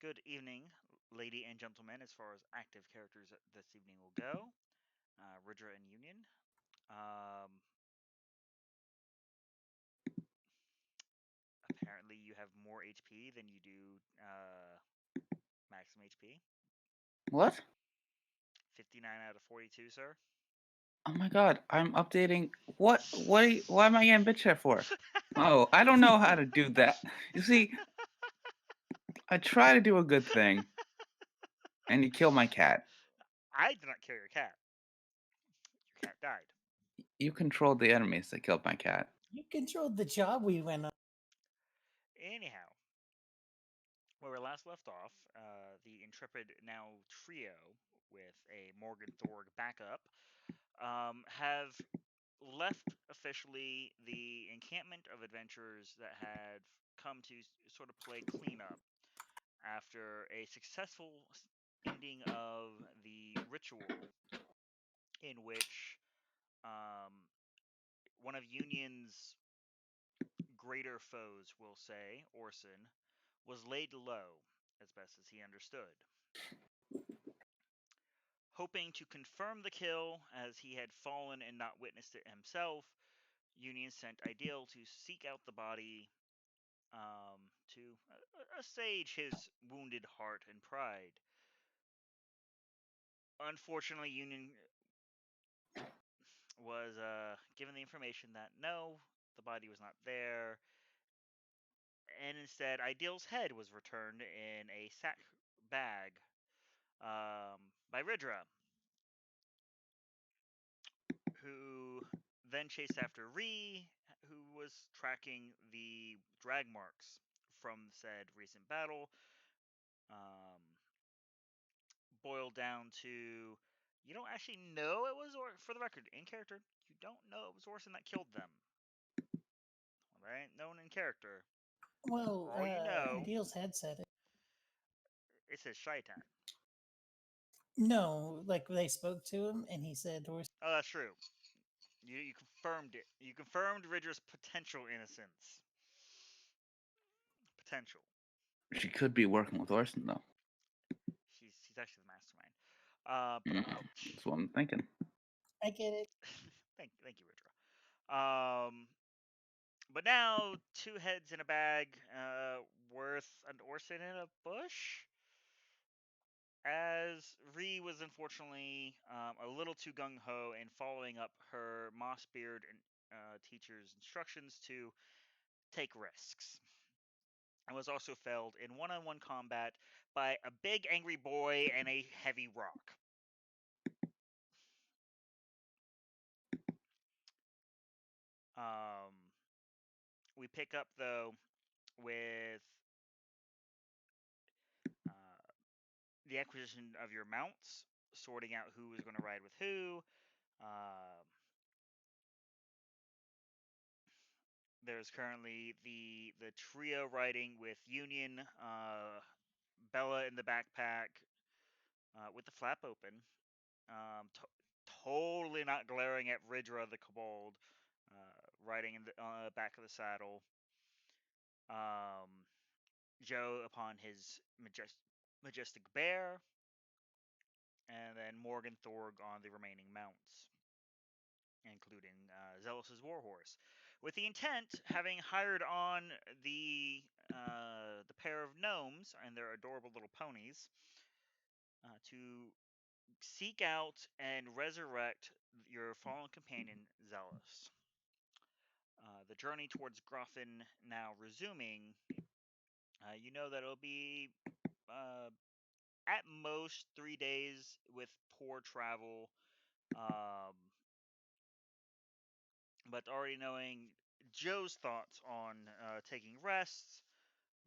Good evening, lady and gentlemen, as far as active characters this evening will go. Ridra and Union. Um, Apparently, you have more HP than you do maximum HP. What? 59 out of 42, sir. Oh my god, I'm updating. Why am I getting bitch at for? Oh, I don't know how to do that. You see, I try to do a good thing, and you kill my cat. I did not kill your cat. Your cat died. You controlled the enemies that killed my cat. You controlled the job we went on. Anyhow, where we last left off, the intrepid now trio with a Morgan Thorg backup have left officially the encampment of adventurers that had come to sort of play cleanup after a successful ending of the ritual in which um, one of Union's greater foes, we'll say, Orson, was laid low as best as he understood. Hoping to confirm the kill as he had fallen and not witnessed it himself, Union sent Ideal to seek out the body to assuage his wounded heart and pride. Unfortunately, Union was given the information that no, the body was not there, and instead, Ideal's head was returned in a sack bag by Ridra, who then chased after Ree, who was tracking the drag marks from said recent battle. Um, Boiled down to you don't actually know it was for the record in character. You don't know it was Orson that killed them. All right, known in character. For Well, all you know, Ideal's head said it. it says Shaitan. No, like they spoke to him and he said, "Doris." Oh, that's true. You confirmed it. You confirmed Ridra's potential innocence. Potential. She could be working with Orson, though. She's actually the mastermind. But Mm, ouch. that's what I'm thinking. I get it. Thank you, Ridra. But now two heads in a bag, worth an Orson in a bush. As Ree was unfortunately a little too gung ho in following up her Mossbeard and teacher's instructions to take risks, and was also felled in one on one combat by a big angry boy and a heavy rock. Um, we pick up, though, with uh, the acquisition of your mounts, sorting out who is going to ride with who. Uh, There's currently the trio riding with Union, Bella in the backpack with the flap open, totally not glaring at Ridra the Kobold, riding in the back of the saddle. Um, Joe upon his majestic bear, and then Morgan Thorg on the remaining mounts, including Zealous' warhorse, with the intent, having hired on the pair of gnomes and their adorable little ponies, to seek out and resurrect your fallen companion Zealous. The journey towards Gruffin now resuming. You know that it'll be uh, at most 3 days with poor travel. Um, but already knowing Joe's thoughts on taking rests,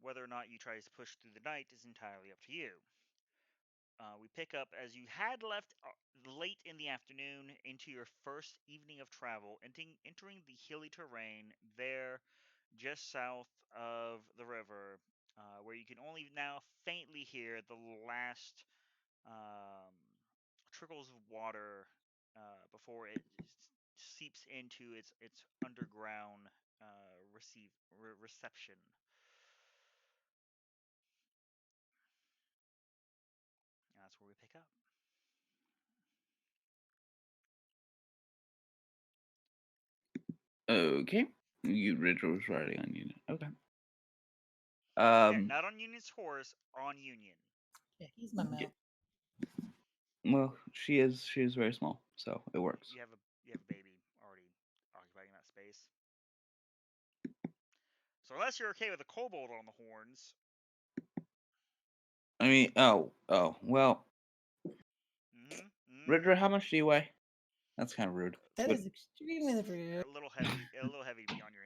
whether or not you try to push through the night is entirely up to you. We pick up as you had left late in the afternoon into your first evening of travel, entering the hilly terrain there just south of the river, where you can only now faintly hear the last um, trickles of water before it seeps into its underground reception. pick up. Okay. You Ridger was riding on Union. Okay. Okay, Um. not on Union's horse, on Union. Yeah, he's my y- mount. Well, she is very small, so it works. You have a baby already occupying that space. So unless you're okay with a kobold on the horns, I mean, well, Ridger, how much do you weigh? That's kind of rude. That But is extremely rude. a little heavy to be on your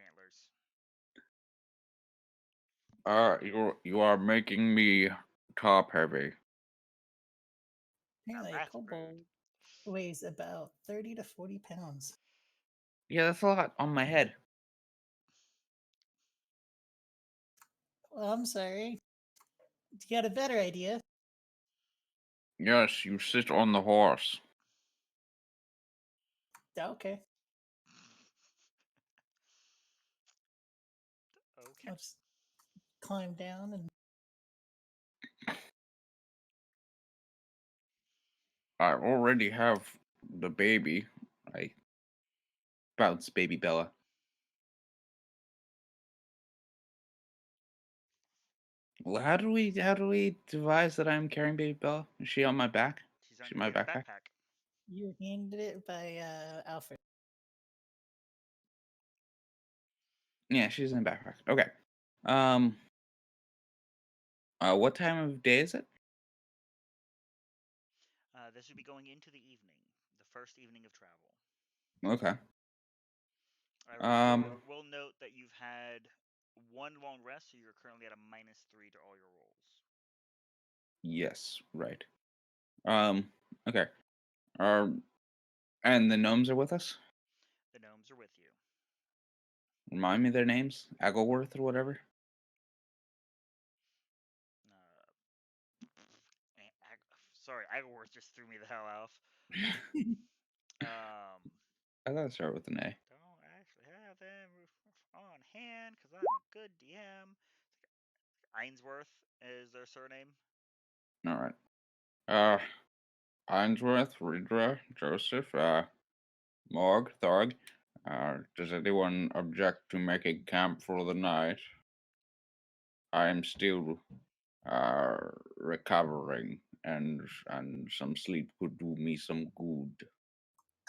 antlers. you are making me top heavy. Now Apparently, a that's rude. kobold weighs about 30 to 40 pounds. Yeah, that's a lot on my head. Well, I'm sorry. You got a better idea? Yes, you sit on the horse. Okay. Okay. I'll just climb down and I already have the baby. I bounce baby Bella. Well, how do we devise that I'm carrying baby Bella? Is she on my back? She's Is on she in my you have a backpack? backpack. you were handed it by Alfred. Yeah, she's in the backpack. Okay. Um. What time of day is it? This would be going into the evening, the first evening of travel. Okay. I Um. will note that you've had one long rest, so you're currently at a -3 to all your rolls. Yes. Right. Okay. Um. And the gnomes are with us. The gnomes are with you. Remind me their names. Aggleworth or whatever. Uh, sorry, Agleworth just threw me the hell off. Um, I thought it started with an A. don't actually have them on hand because I'm a good DM. Ainsworth is their surname. All right. Ainsworth, Ridra, Joseph, Morg, Thorg. Does anyone object to making camp for the night? I am still recovering, and some sleep could do me some good.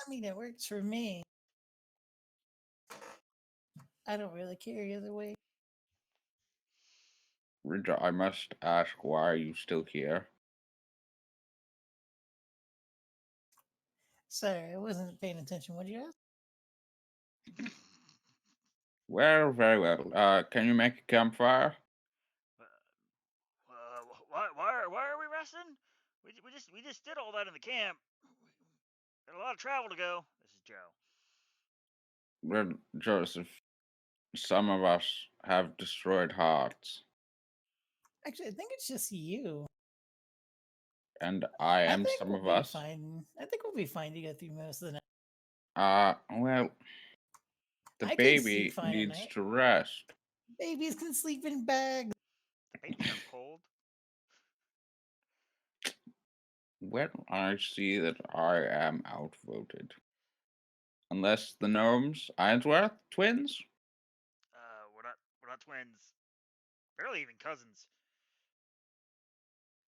I mean, it works for me. I don't really care either way. Ridra, I must ask, why are you still here? Sorry, I wasn't paying attention. What did you ask? Well, very well. Can you make a campfire? Why are we resting? We just did all that in the camp. Got a lot of travel to go. This is Joe. Well, Joseph, some of us have destroyed hearts, Actually, I think it's just you. and I I am think some we'll of be us. fine. I think we'll be fine to go through most of the night. Well, the I could sleep baby fine at needs night. to rest. Babies can sleep in bags. The baby's not cold. Well, I see that I am outvoted. Unless the gnomes, Ainsworth twins? We're not twins. Barely even cousins.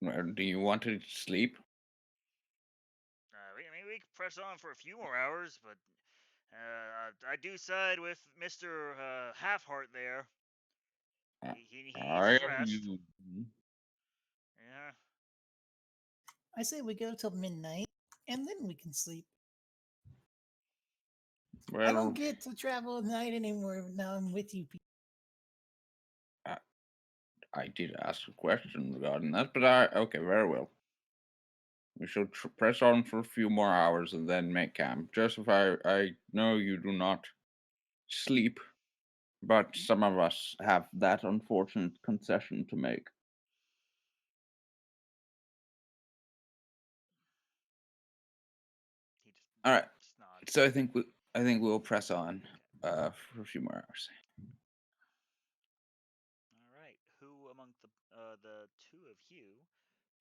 Well, do you want to sleep? We could press on for a few more hours, but I do side with Mister Halfheart there. Uh, He needs I his rest. you. Yeah. I say we go till midnight, and then we can sleep. I don't Well, get to travel at night anymore. Now I'm with you people. I, I did ask a question regarding that, but okay, very well. We shall press on for a few more hours and then make camp. Joseph, I know you do not sleep, but some of us have that unfortunate concession to make. He All right. just nods. So I think we'll press on for a few more hours. All right. Who among the two of you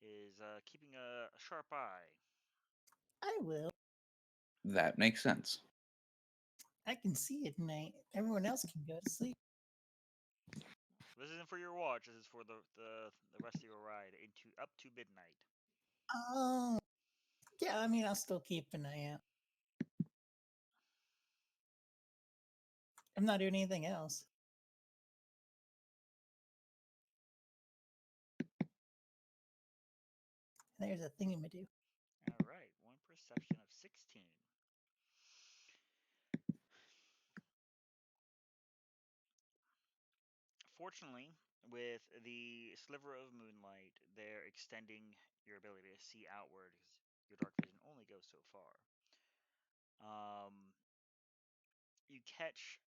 is keeping a sharp eye. I will. That makes sense. I can see at night. Everyone else can go to sleep. This isn't for your watch. This is for the rest of your ride into up to midnight. Oh, yeah. I mean, I'll still keep an eye out. I'm not doing anything else. There's a thingy-ma-do. All right, one perception of 16. Fortunately, with the sliver of moonlight, they're extending your ability to see outward because your dark vision only goes so far. You catch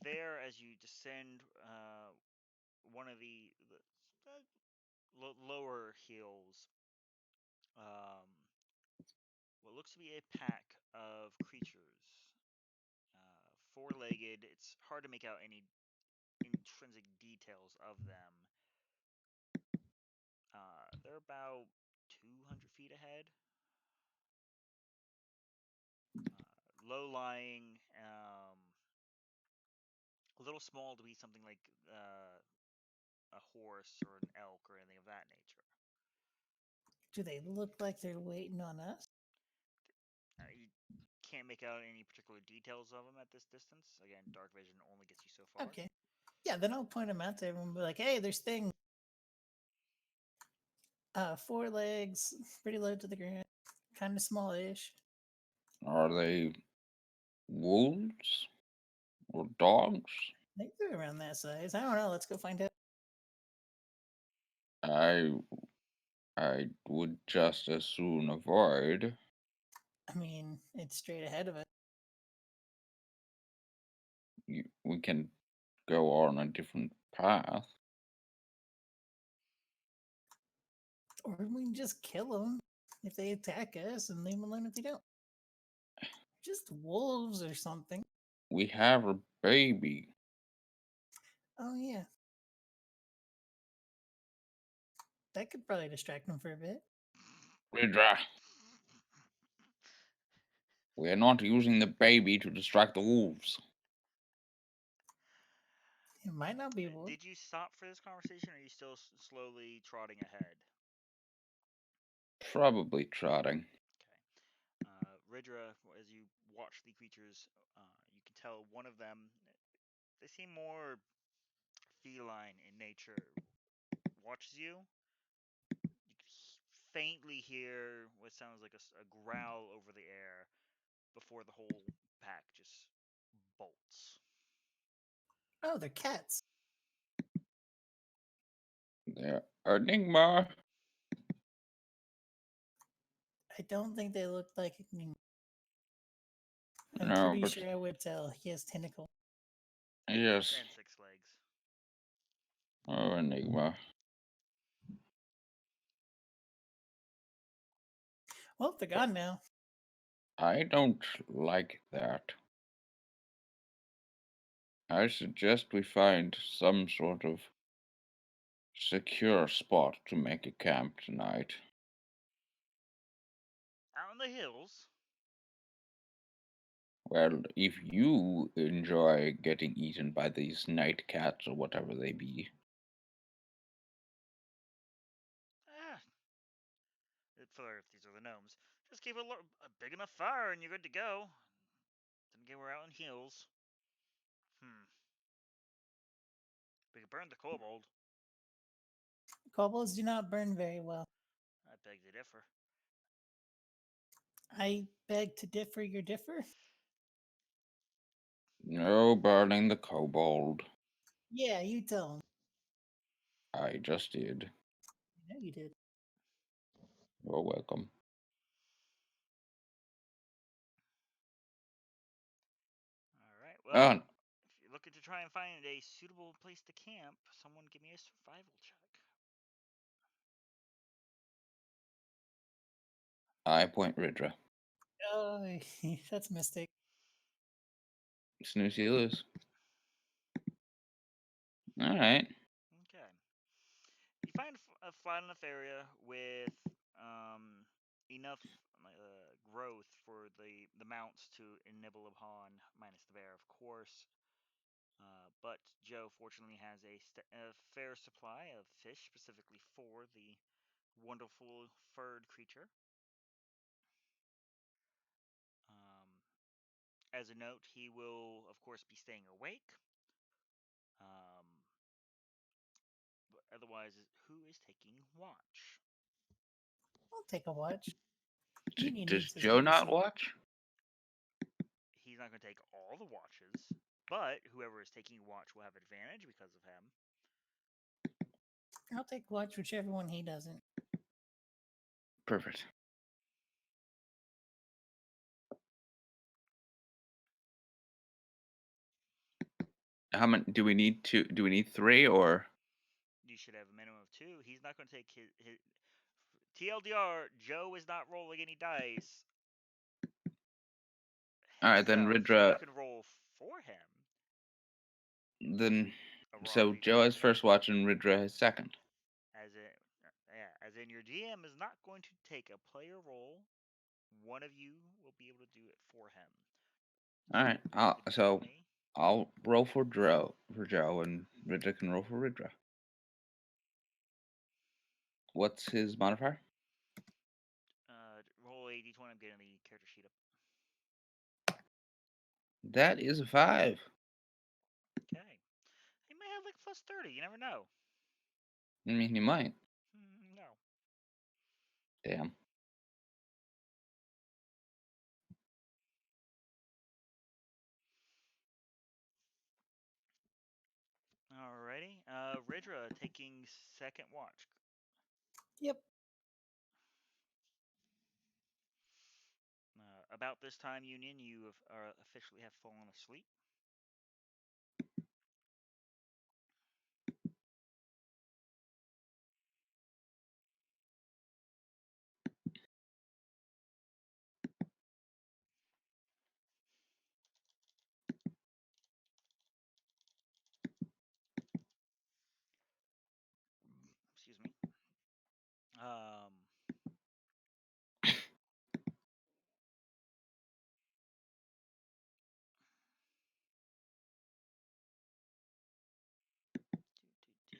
there as you descend one of the lower hills. Um, what looks to be a pack of creatures, four-legged. It's hard to make out any intrinsic details of them. They're about 200 feet ahead. Low-lying, a little small to be something like a horse or an elk or anything of that nature. Do they look like they're waiting on us? You can't make out any particular details of them at this distance. Again, dark vision only gets you so far. Okay. Yeah, then I'll point them out to everyone. Be like, hey, there's things. Four legs, pretty low to the ground, kind of smallish. Are they wolves or dogs? I think they're around that size. I don't know. Let's go find out. I I would just as soon avoid. I mean, it's straight ahead of us. We can go on a different path. Or we can just kill them if they attack us and leave them alone if they don't. Just wolves or something. We have a baby. Oh, yeah. That could probably distract them for a bit. Ridra, we are not using the baby to distract the wolves. It might not be wolves. Did you stop for this conversation, or are you still slowly trotting ahead? Probably trotting. Okay. Ridra, as you watch the creatures, you can tell one of them, they seem more feline in nature, watches you. You can faintly hear what sounds like a growl over the air before the whole pack just bolts. Oh, they're cats. They're Enigma. I don't think they look like. I'm No, pretty but sure I would tell. He has tentacles. yes. And six legs. Oh, Enigma. Well, they're gone now. I don't like that. I suggest we find some sort of secure spot to make a camp tonight. Out in the hills. Well, if you enjoy getting eaten by these night cats or whatever they be, Ah, these are the gnomes. Just keep a big enough fire and you're good to go. Then again, we're out in hills. We could burn the kobold. Kobolds do not burn very well. I beg to differ. I beg to differ your differ. no burning the kobold. Yeah, you tell him. I just did. I know you did. You're welcome. All right. Well, if you're looking to try and find a suitable place to camp, someone give me a survival check. I point Ridra. Oh, that's a mistake. Snoozy lose. All right. Okay. find enough area with enough growth for the mounts to nibble upon, minus the bear, of course. But Joe fortunately has a fair supply of fish specifically for the wonderful furred creature. Um, as a note, he will, of course, be staying awake. Um, but otherwise, who is taking watch? I'll take a watch. Union Does needs his Joe good not sleep. watch? He's not going to take all the watches, but whoever is taking watch will have advantage because of him. I'll take watch whichever one he doesn't. Perfect. How many do we need? Two? Do we need three or? You should have a minimum of two. He's not going to take his TLDR. Joe is not rolling any dice All right, then himself, so you Ridra. can roll for him. Then A raw so creature Joe has first watch and Ridra has second. as in your GM is not going to take a player roll. One of you will be able to do it for him. All right. You could tell me. I'll roll for Joe, and Ridra can roll for Ridra. What's his modifier? Roll a d20. I'm getting the character sheet up. That is a 5. Okay. He may have like plus 30. You never know. I mean, he might. No. Damn. Alrighty. Ridra taking second watch. Yep. About this time, Union, you officially have fallen asleep. Excuse me. Um, do, do, do.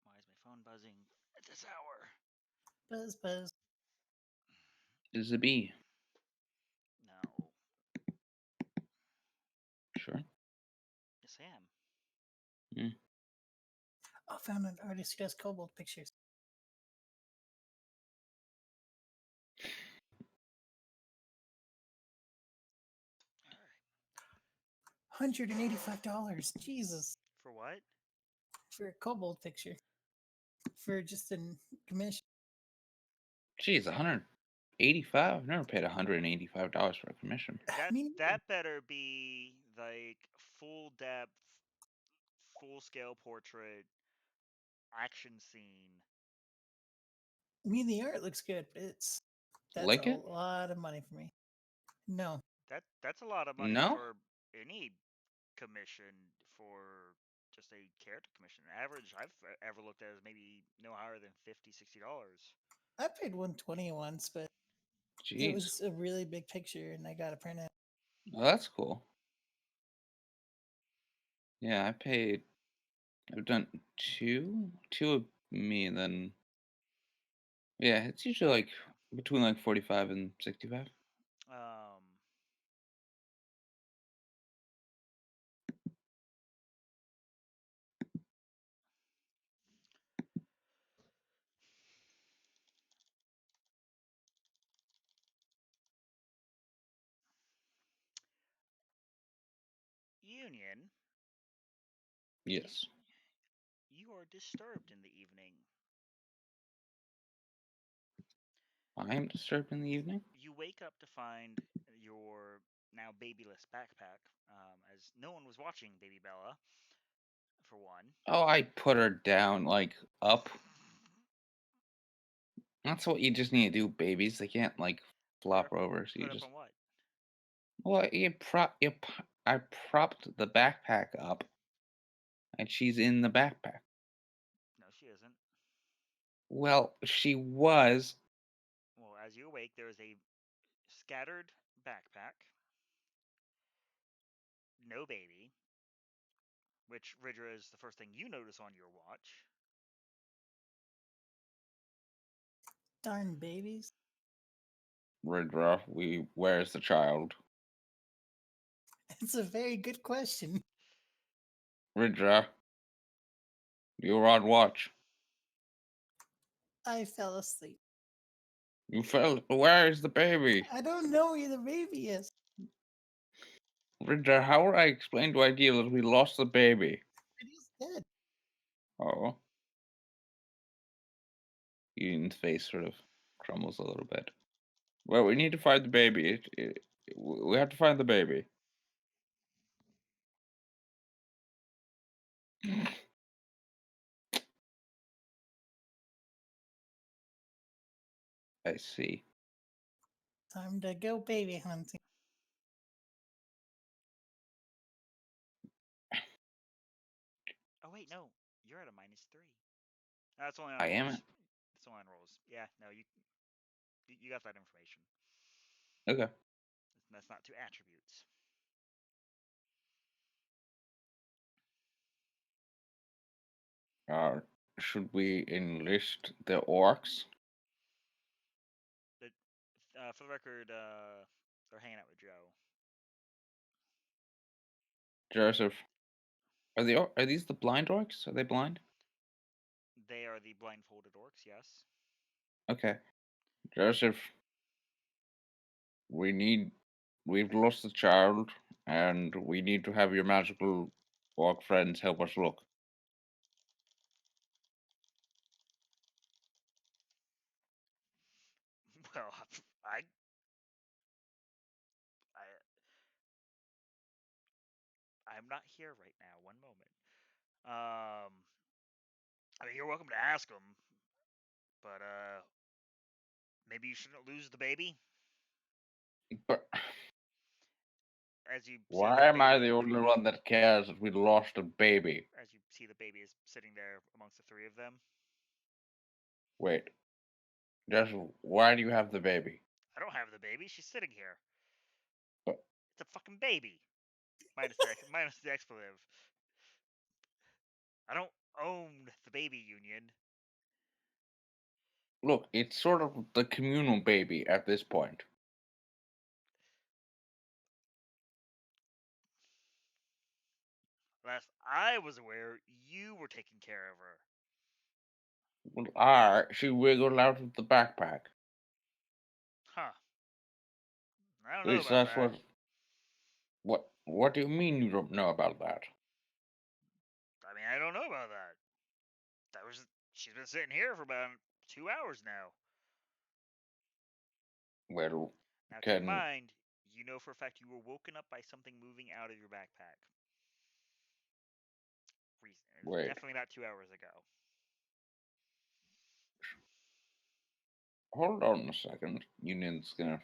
Why is my phone buzzing at this hour? Buzz, buzz. Is a B. No. Sure. Yes, I am. Mm. I found an artist who does kobold pictures. All right. $185. Jesus. For what? For a kobold picture. For just a commission. Geez, 185. I've never paid $185 for a commission. That Me neither. that better be like full depth, full scale portrait, action scene. I mean, the art looks good, but that's a Like it? lot of money for me. No. That's a lot of money No? for any commission for just a character commission. Average I've ever looked at is maybe no higher than $50, $60. I paid 120 once, but it Jeez. was a really big picture and I got a printout. Well, that's cool. Yeah, I've done two of me, and then yeah, it's usually like between like 45 and 65. Um, Union, you Yes, you are disturbed in the evening. I am disturbed in the evening. You wake up to find your now babyless backpack, as no one was watching Baby Bella, for one. Oh, I put her down like up. That's what you just need to do, babies. They can't like Put flop up, over, so you put up just on what? well, I propped the backpack up, and she's in the backpack. isn't. Well, she was. Well, as you awake, there is a scattered backpack, no baby, which Ridra is the first thing you notice on your watch. Darn babies. Ridra, where's the child? It's a very good question. Ridra, you're on watch. I fell asleep. You fell. Where's the baby? I don't know where the baby is. Ridra, how would I explain to Ideal that we lost the baby? It is dead. Oh. Ian's face sort of crumbles a little bit. Well, we need to find the baby. We have to find the baby. I see. Time to go baby hunting. Oh wait, no, you're at a -3. That's only on I am. rolls. That's only on rolls. Yeah, no, you got that information. Okay. That's not two attributes. Uh, should we enlist the orcs? But for the record, they're hanging out with Joe. Joseph, are these the blind orcs? Are they blind? They are the blindfolded orcs. Yes. Okay. Joseph, we've lost the child, and we need to have your magical orc friends help us look. Well, I, I'm not here right now. One moment. I mean, you're welcome to ask them, but maybe you shouldn't lose the baby. But As you see why the am I the baby, only one that cares that we lost a baby? as you see the baby is sitting there amongst the three of them. Wait, Joseph, why do you have the baby? I don't have the baby. She's sitting here. But It's a fucking baby. Minus the expletive. I don't own the baby union. look, it's sort of the communal baby at this point. Last I was aware, you were taking care of her. Well, she wiggled out of the backpack. Huh. I don't At know least about that's that. what do you mean you don't know about that? I mean, I don't know about that. That was she's been sitting here for about 2 hours now. Well, Now keep in can mind, you know for a fact you were woken up by something moving out of your backpack. wait, Definitely not 2 hours ago. hold on a second. Union's gonna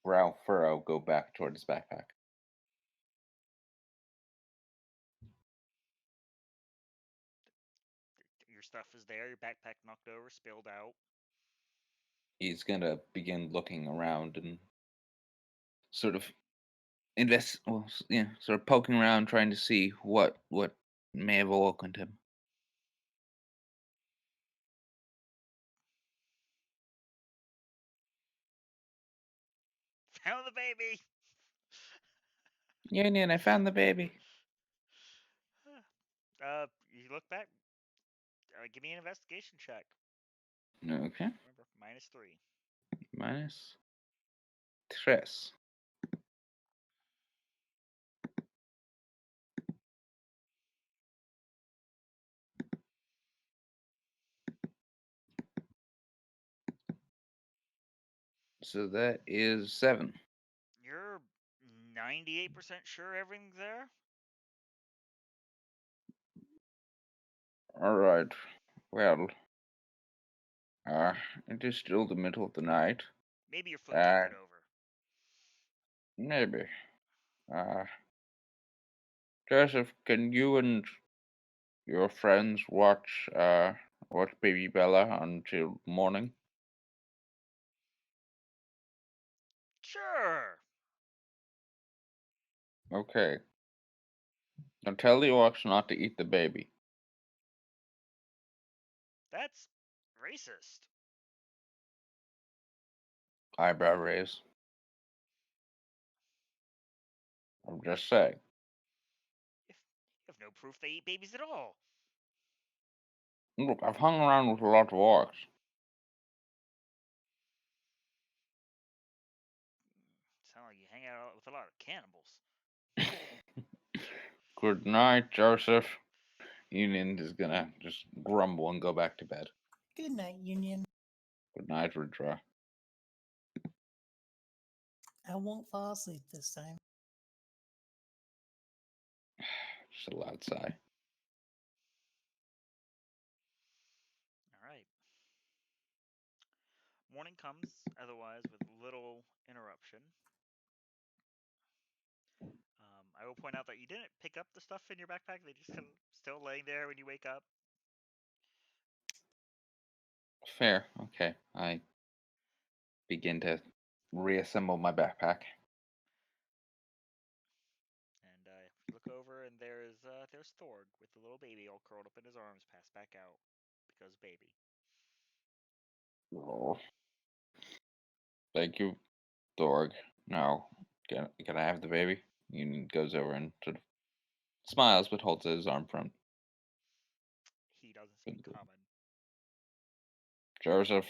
brow furrow go back toward his backpack. Your stuff is there. Your backpack knocked over, spilled out. He's gonna begin looking around and sort of sort of poking around trying to see what may have awakened him. Found the baby. Union, I found the baby. You look back. Give me an investigation check. Okay. Remember, -3. Minus tres. So that is 7. You're 98% sure everything's there. All right. Well, uh, it is still the middle of the night. Maybe your foot kicked it And over. maybe. Uh, Joseph, can you and your friends watch watch baby Bella until morning. Sure. Okay. Now tell the orcs not to eat the baby. That's racist. Eyebrow raise. I'm just saying. If you have no proof they eat babies at all. Look, I've hung around with a lot of orcs. Sound like you hang out with a lot of cannibals. Good night, Joseph. Union is gonna just grumble and go back to bed. Good night, Union. Good night, Ridra. I won't fall asleep this time. Just a loud sigh. All right. Morning comes, otherwise with little interruption. I will point out that you didn't pick up the stuff in your backpack. They just kind of still laying there when you wake up. Fair. Okay. I begin to reassemble my backpack. And you look over, and there's Thorg with the little baby all curled up in his arms, passed back out because baby. Oh. Thank you, Thorg. Now, can I have the baby? Union goes over and sort of smiles but holds his arm front. He doesn't speak common. Joseph,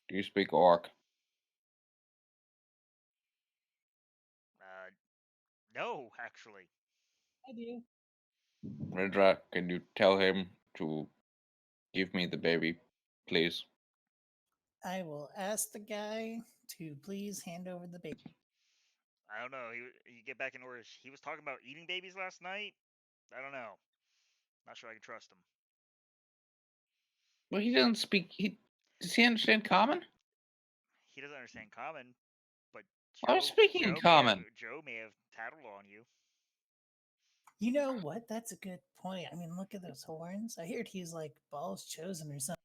do you speak orc? No, actually. I do. Ridra, can you tell him to give me the baby, please? I will ask the guy to please hand over the baby. I don't know. You get back in order. He was talking about eating babies last night. I don't know. Not sure I can trust him. Well, he doesn't speak. Does he understand common? He doesn't understand common, but I was speaking in common. Joe may have tattled on you. You know what? That's a good point. I mean, look at those horns. I heard he's like balls chosen or something.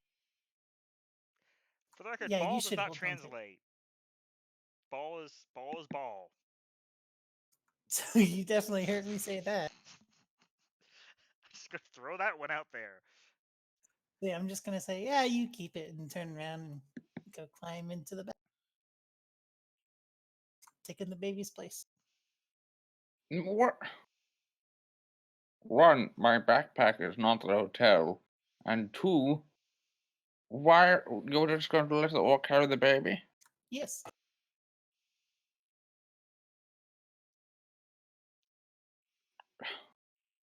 For the record, Yeah, you ball does should not hold on to it. translate. Ball is ball. So you definitely heard me say that. I'm just gonna throw that one out there. Yeah, I'm just gonna say, yeah, you keep it and turn around and go climb into the back, taking the baby's place. What? One, my backpack is not the hotel, and two, why you're just going to let the orc carry the baby? Yes.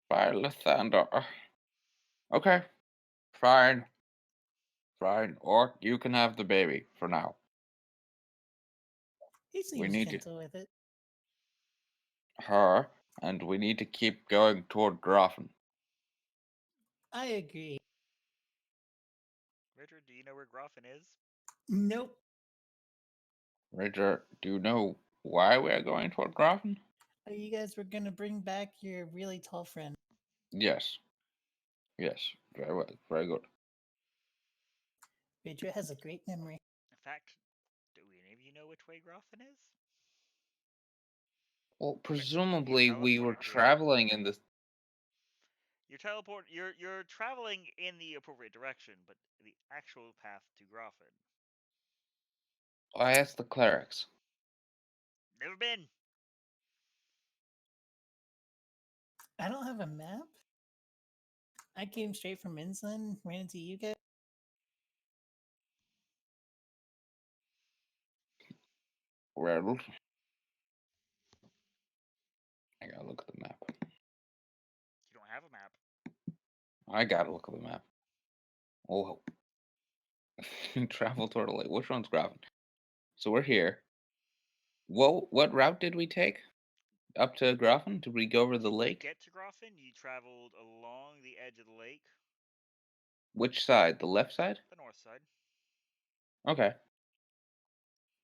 By Lathander. Okay, fine. Fine, orc, you can have the baby for now. He We seems need to, gentle with it. her, and we need to keep going toward Grafen. I agree. Richard, do you know where Groffen is? Nope. Richard, do you know why we are going toward Grafen? You guys were gonna bring back your really tall friend. Yes. Yes, very well, very good. Vidra has a great memory. In fact, do any of you know which way Groffen is? Well, You presumably we were teleported here. traveling in the. You're traveling in the appropriate direction, but the actual path to Groffen. I asked the clerics. Never been. I don't have a map. I came straight from Innsland, ran into you guys. Well, I gotta look at the map. You don't have a map. I gotta look at the map. Oh, travel toward the lake. Which one's Graven? So we're here. What route did we take up to Grafen? Did we go over the lake? To get to Groffen, you traveled along the edge of the lake, Which side? The left side? the north side. Okay.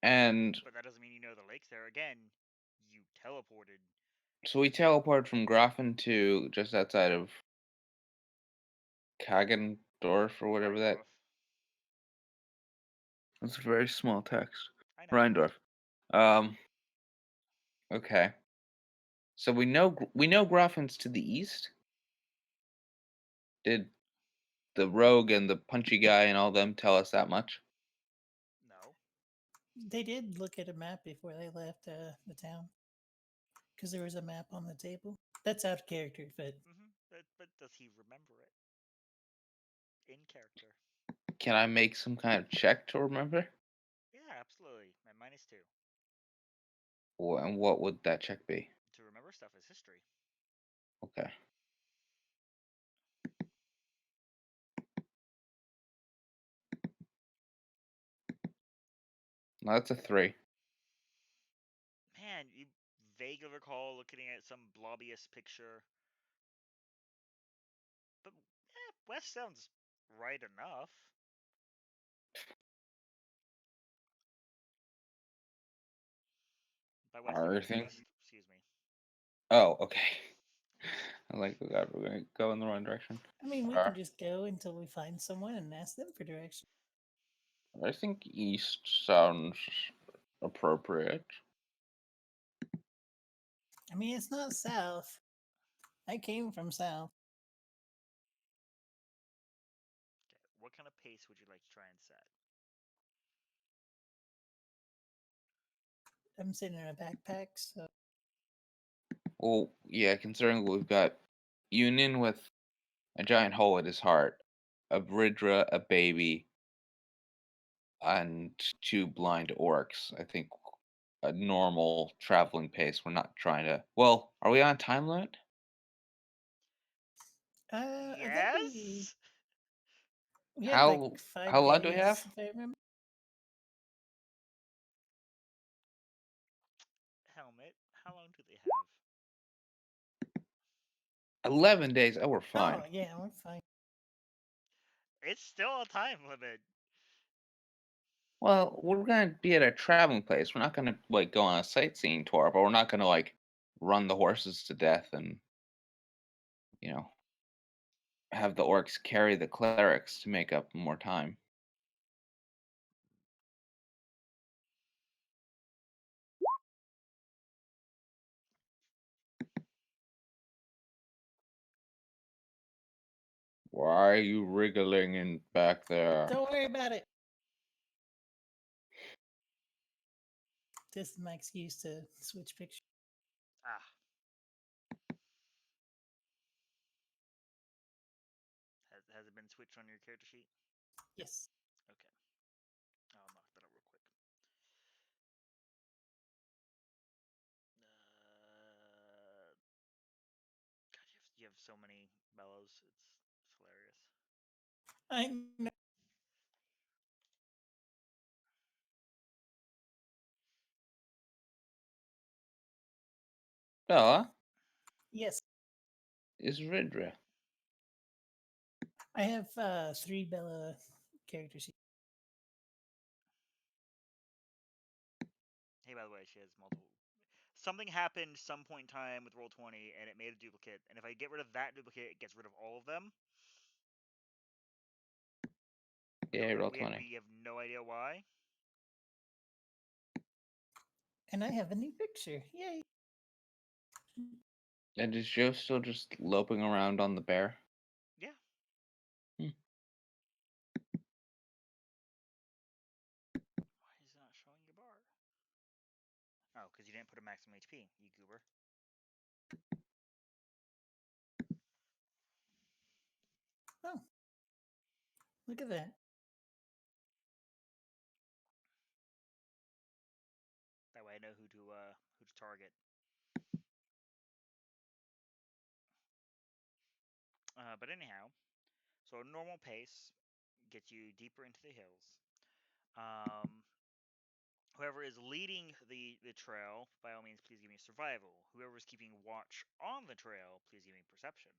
And But that doesn't mean you know the lake's there. Again, you teleported. so we teleported from Grafen to just outside of Kagan Rheindorf or whatever that. Rheindorf. It's very small text. I know. Rheindorf. Um. Okay. So we know Grafen's to the east. Did the rogue and the punchy guy and all them tell us that much? No. They did look at a map before they left the town because there was a map on the table. That's out of character, but But does he remember it in character? Can I make some kind of check to remember? Yeah, absolutely. My -2. And what would that check be? To remember stuff is history. Okay. No, that's a 3. Man, you vaguely recall looking at some blobbiest picture. But West sounds right enough. By West, I mean Everything. east. Excuse me. Oh, okay. I like, oh God, we're gonna go in the wrong direction. I mean, we Uh, can just go until we find someone and ask them for direction. I think east sounds appropriate. I mean, it's not south. I came from south. Okay. What kind of pace would you like to try and set? I'm sitting in a backpack, so Well, yeah, considering we've got Union with a giant hole in his heart, a Bridra, a baby, and 2 blind orcs. I think a normal traveling pace. We're not trying to. Well, are we on time limit? I think Yes. we had like How five how long do we days, have? if I remember. Helmet. How long do they have? 11 days. Oh, we're Oh fine. yeah, we're fine. It's still a time limit. Well, we're gonna be at a traveling place. We're not gonna like go on a sightseeing tour, but we're not gonna like run the horses to death and you know have the orcs carry the clerics to make up more time. Why are you wriggling in back there? Don't worry about it. This is my excuse to switch pictures. Ah. Has it been switched on your character sheet? Yes. Okay. I'll knock that out real quick. God, you have so many bellows. It's hilarious. I know. Bella Yes. is Ridra. I have 3 Bella character sheets. Hey, by the way, she has multiple. Something happened some point in time with Roll20, and it made a duplicate. And if I get rid of that duplicate, it gets rid of all of them. Yeah, roll 20. We have no idea why. And I have a new picture. Yay. And is Joe still just loping around on the bear? Yeah. Hmm. Why is it not showing your bar? Oh, because you didn't put a maximum HP, you goober. Oh. Look at that. That way I know who to target. But anyhow, so a normal pace gets you deeper into the hills. Um, Whoever is leading the trail, by all means, please give me survival. Whoever is keeping watch on the trail, please give me perception.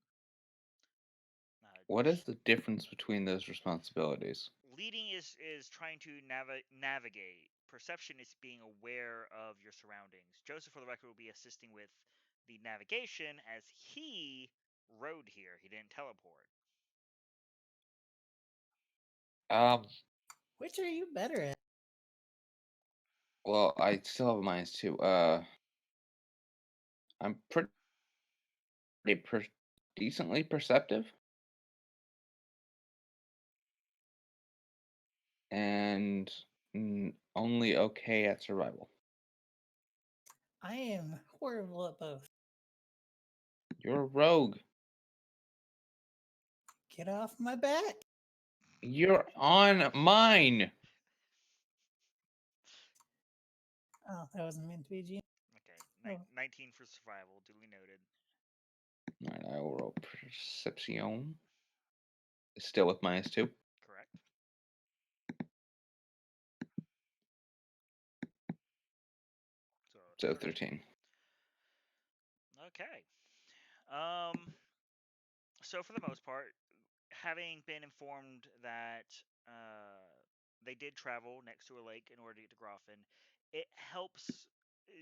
What is the difference between those responsibilities? Leading is trying to navigate. Perception is being aware of your surroundings. Joseph, for the record, will be assisting with the navigation as he rode here. He didn't teleport. Um. Which are you better at? Well, I still have a -2. I'm pretty decently perceptive, and only okay at survival. I am horrible at both. You're a rogue. Get off my back. You're on mine. Oh, that wasn't meant to be a G. Okay, Oh, 19 for survival, duly noted. All right, I will roll perception. Still with -2. Correct. So So 13. 13. Okay. Um. So for the most part, having been informed that they did travel next to a lake in order to get to Groffen, it helps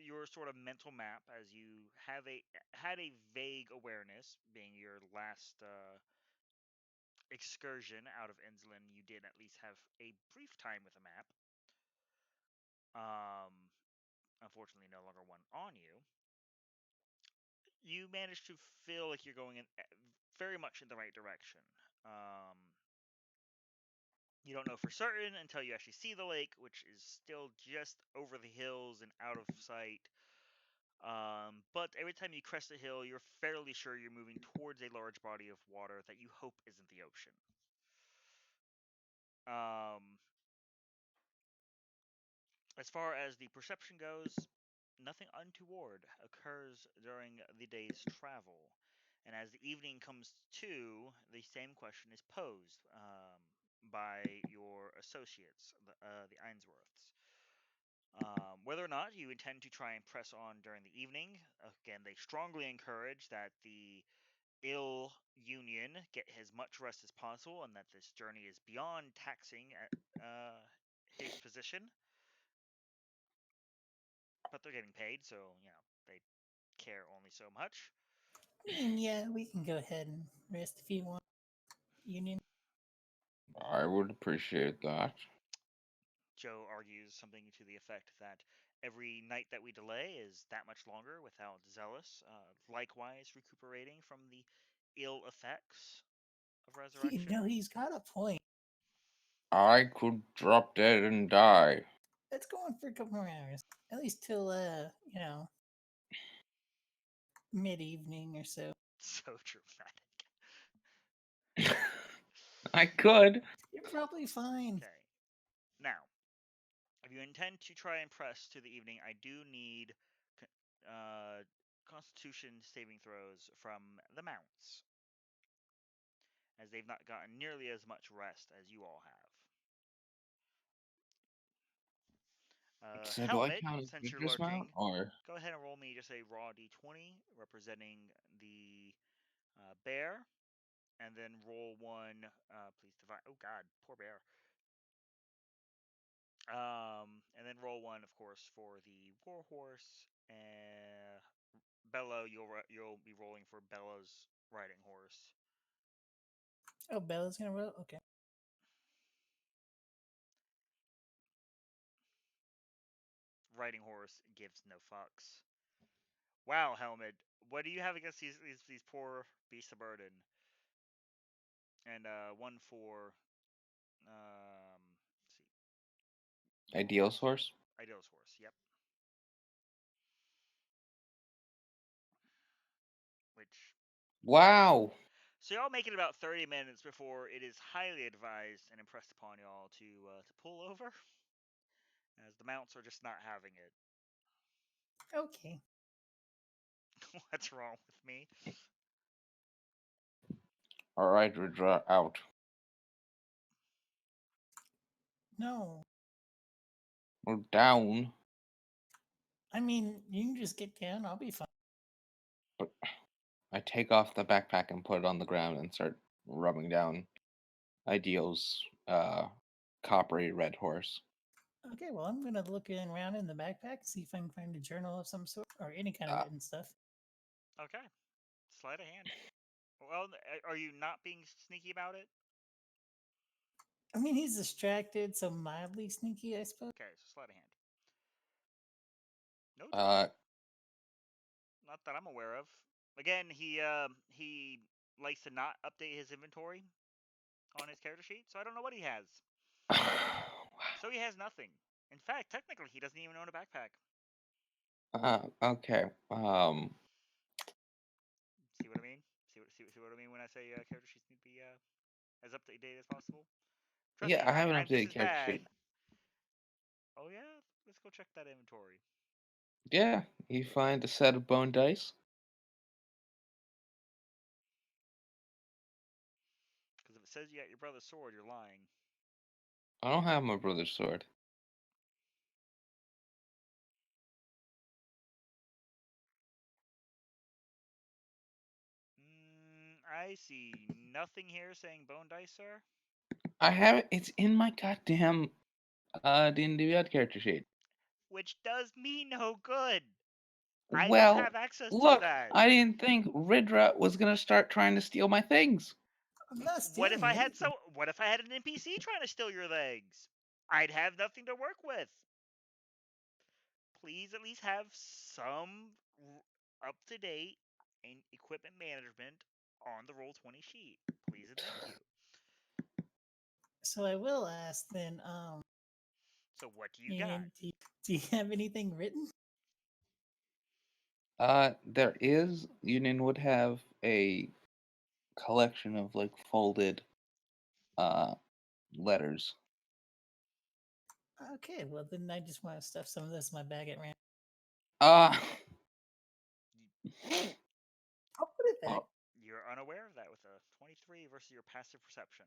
your sort of mental map as you have a had a vague awareness, being your last excursion out of Innsland. You did at least have a brief time with a map. Um, Unfortunately, no longer one on you. You manage to feel like you're going in very much in the right direction. Um, You don't know for certain until you actually see the lake, which is still just over the hills and out of sight. But every time you crest a hill, you're fairly sure you're moving towards a large body of water that you hope isn't the ocean. Um, as far as the perception goes, nothing untoward occurs during the day's travel. And as the evening comes to, the same question is posed by your associates, the Ainsworths. Whether or not you intend to try and press on during the evening, again, they strongly encourage that the ill union get as much rest as possible and that this journey is beyond taxing at his position. But they're getting paid, so, they care only so much. I mean, yeah, we can go ahead and rest if you want. Union. I would appreciate that. Joe argues something to the effect that every night that we delay is that much longer without Zealous, likewise recuperating from the ill effects of You resurrection. know, he's got a point. I could drop dead and die. Let's go on for a couple more hours. At least till, mid evening or so. So dramatic. I could. You're probably fine. Okay. Now, if you intend to try and press to the evening, I do need uh, Constitution saving throws from the mounts, as they've not gotten nearly as much rest as you all have. So do I Helmet, count as since you're Winter's Mount, lurking, or go ahead and roll me just a raw d20 representing the bear, and then roll one. Please divide. Oh God, poor bear. And then roll one, of course, for the warhorse. And Bello, you'll be rolling for Bello's riding horse. Oh, Bella's gonna roll? Okay. Riding horse gives no fucks. Wow, Helmet, what do you have against these poor beasts of burden? And one for let's see, Ideal Source? Ideal's horse. Yep. Which Wow. So y'all make it about 30 minutes before it is highly advised and impressed upon y'all to pull over, as the mounts are just not having it. Okay. What's wrong with me? Alright, we draw out. No. We're down, I mean, you can just get down. I'll be fine. but I take off the backpack and put it on the ground and start rubbing down Ideal's coppery red horse. Okay, well, I'm gonna look around in the backpack, see if I can find a journal of some sort or any kind of Uh, written stuff. Okay, sleight of hand. Well, are you not being sneaky about it? I mean, he's distracted, so mildly sneaky, I suppose. Okay, so sleight of hand. No drop. Uh, Not that I'm aware of. Again, he likes to not update his inventory on his character sheet, so I don't know what he has. So he has nothing. In fact, technically, he doesn't even own a backpack. okay. See what I mean? See what I mean when I say character sheets need to be as up to date as possible? Trust Yeah, me, I have an I'm just updated as character bad. sheet. Oh yeah, let's go check that inventory. Yeah, you find a set of bone dice. Because if it says you got your brother's sword, you're lying. I don't have my brother's sword. I see nothing here saying bone dice, sir. I have it. It's in my goddamn D&D character sheet. Which does me no good. I don't Well, have access to look, that. I didn't think Ridra was gonna start trying to steal my things. I'm not What if stealing I had anything. What if I had an NPC trying to steal your legs? I'd have nothing to work with. Please at least have some up to date and equipment management on the roll 20 sheet. Please and thank you. So I will ask then, So what do you got? Union, do you have anything written? There is. Union would have a collection of like folded uh letters. Okay, well then I just want to stuff some of this in my bag at random. Uh I'll put it back. oh, You're unaware of that with a 23 versus your passive perception.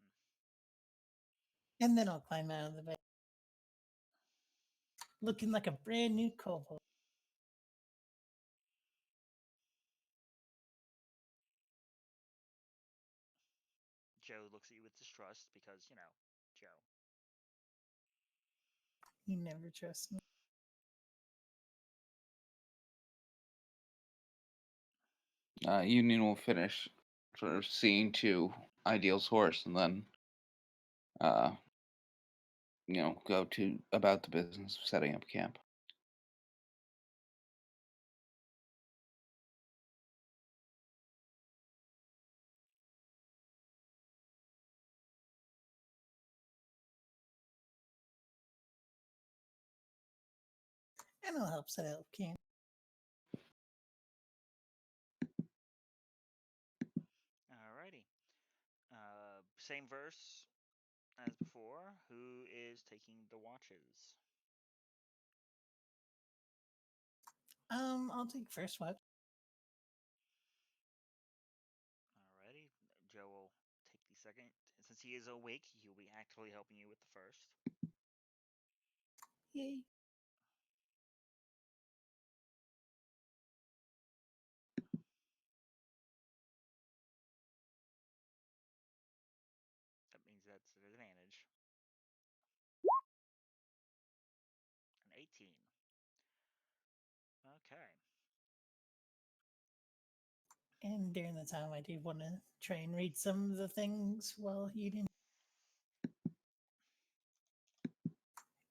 And then I'll climb out of the bag. Looking like a brand new kobold. Joe looks at you with distrust because, Joe. You never trust me. Union will finish sort of seeing to Ideal's horse and then uh go to about the business of setting up camp. And I'll help set up camp. Alrighty. Same verse as before. Who is taking the watches? I'll take first watch. Alrighty. Joe will take the second. Since he is awake, he will be actively helping you with the first. Yay. That means that's an advantage. An 18. Okay. And during the time, I do want to try and read some of the things while you didn't.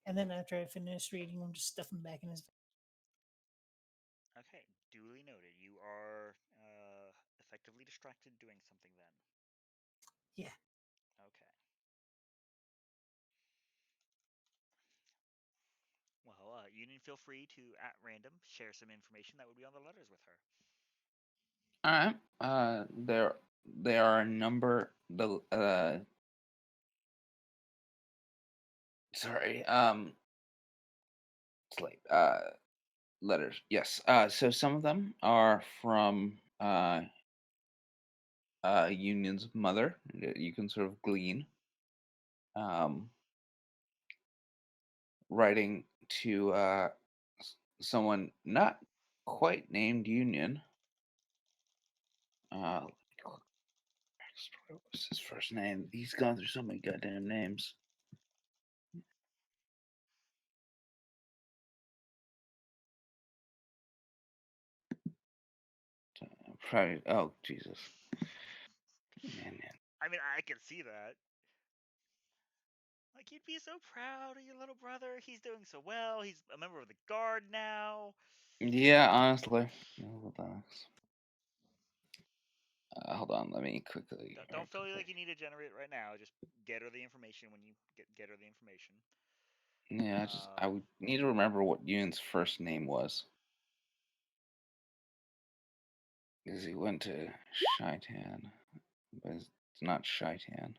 And then after I finish reading them, just stuff them back in his. Okay. Duly noted. You are effectively distracted doing something then. Yeah. Okay. Well, Union, feel free to, at random, share some information that would be on the letters with her. All right. There are a number the sorry it's late. Letters. Yes. So some of them are from Union's mother. You can sort of glean. Um, Writing to someone not quite named Union. What was his first name? He's gone through so many goddamn names. Probably. Oh Jesus. Man. I mean, I can see that. Like, you'd be so proud of your little brother. He's doing so well. He's a member of the guard now. Yeah, honestly. Hold on, let me quickly. Don't feel like you need to generate it right now. Just get her the information when you get her the information. Yeah, I Um, would need to remember what Yoon's first name was. Because he went to Shaitan, but it's not Shaitan.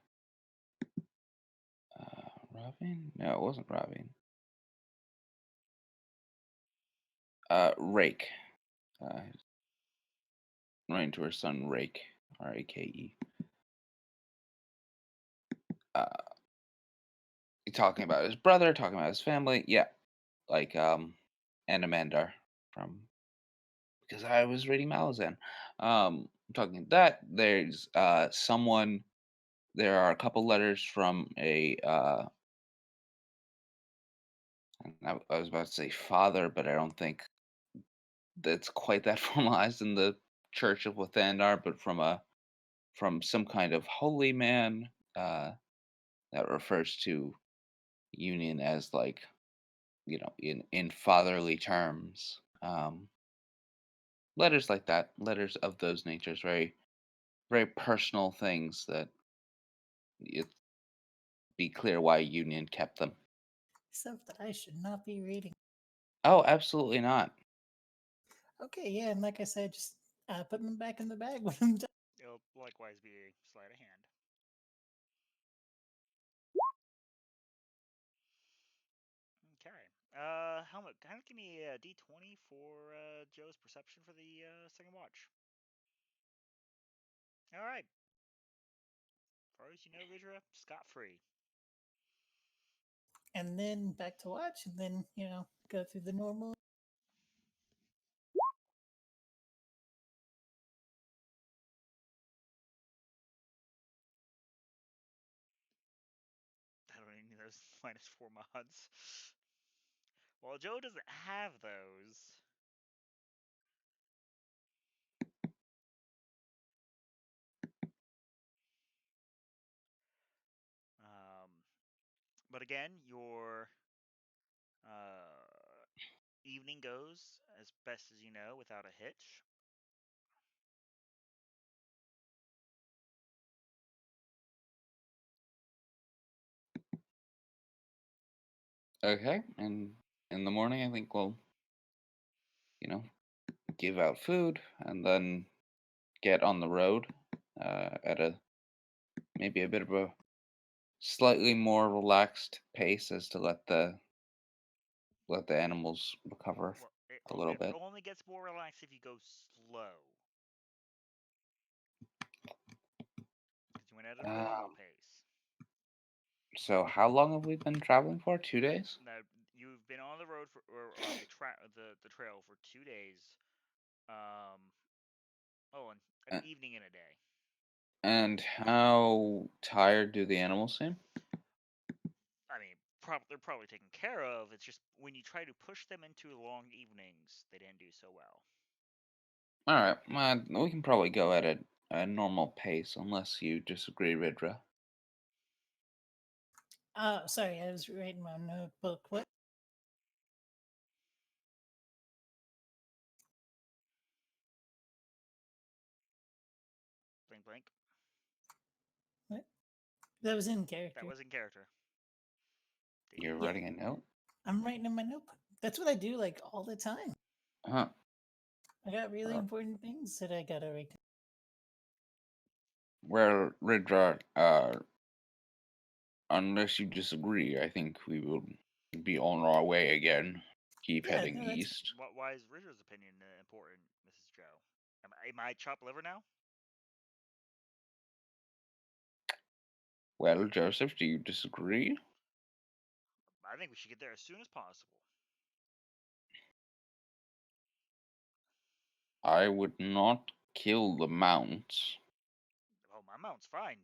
Robin? No, it wasn't Robin. Rake. Uh, running to her son Rake, Rake. Uh, talking about his brother, talking about his family. Yeah, like and Amanda from because I was reading Malazan. Talking that there's someone. There are a couple letters from a. I was about to say father, but I don't think that's quite that formalized in the Church of Lathandar, but from some kind of holy man that refers to union as like in fatherly terms. Letters like that, letters of those natures, very very personal things that it be clear why union kept them. Stuff that I should not be reading. Oh, absolutely not. Okay, yeah, and like I said, just put them back in the bag when I'm done. it'll likewise be a sleight of hand. Okay. Helmet, kind of give me a D20 for Joe's perception for the second watch. All right. As far as you know, Ridra, scot free. And then back to watch, and then go through the normal. I don't even need those -4 mods. Well, Joe doesn't have those. Um, but again, your uh, evening goes as best as you know without a hitch. Okay, and in the morning, I think we'll you know give out food and then get on the road at a maybe a bit of a slightly more relaxed pace as to let the animals recover Well, a little it bit. only gets more relaxed if you go slow, because you went at a normal Um, pace. so how long have we been traveling for? 2 days. Now you've been on the road for or on the trail for 2 days. Um, oh, and an Uh, evening and a day. and how tired do the animals seem? I mean, they're probably taken care of. It's just when you try to push them into long evenings, they didn't do so well. All right, we can probably go at a normal pace unless you disagree, Ridra. Sorry, I was writing my notebook. What? Blink, blink. What? That was in That character. was in character. You're Yeah, writing a note? I'm writing in my notebook. That's what I do like all the time. Huh. I got really Uh, important things that I gotta write. Well, Ridra, unless you disagree, I think we will be on our way again. Keep Yeah, heading no, that's east. Why is Ridger's opinion important, Mrs. Joe? Am I chopped liver now? Well, Joseph, do you disagree? I think we should get there as soon as possible. I would not kill the mounts. Oh, my mount's fine,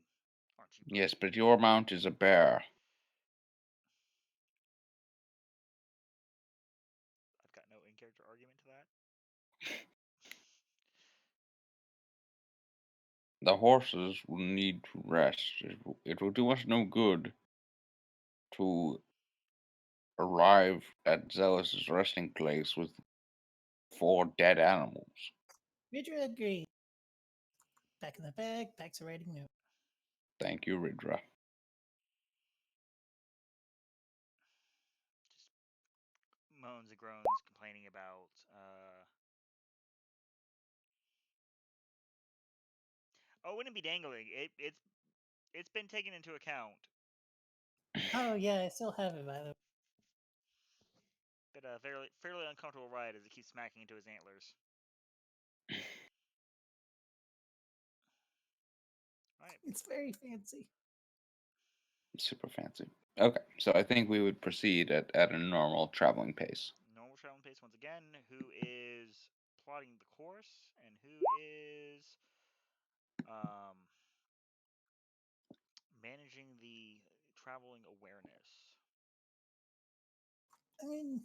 aren't you, Yes, buddy? but your mount is a bear. I've got no in-character argument to that. The horses will need to rest. It will do us no good to arrive at Zealous' resting place with 4 dead animals. Ridra agreed. Back in the bag, back to writing note. Thank you, Ridra. Just moans and groans, complaining about. Oh, wouldn't be dangling. It's been taken into account. Oh yeah, I still have it by the way. But a fairly uncomfortable ride as it keeps smacking into his antlers. All right. It's very fancy. Super fancy. Okay, so I think we would proceed at a normal traveling pace. Normal traveling pace once again. Who is plotting the course and who is um, managing the traveling awareness? I mean,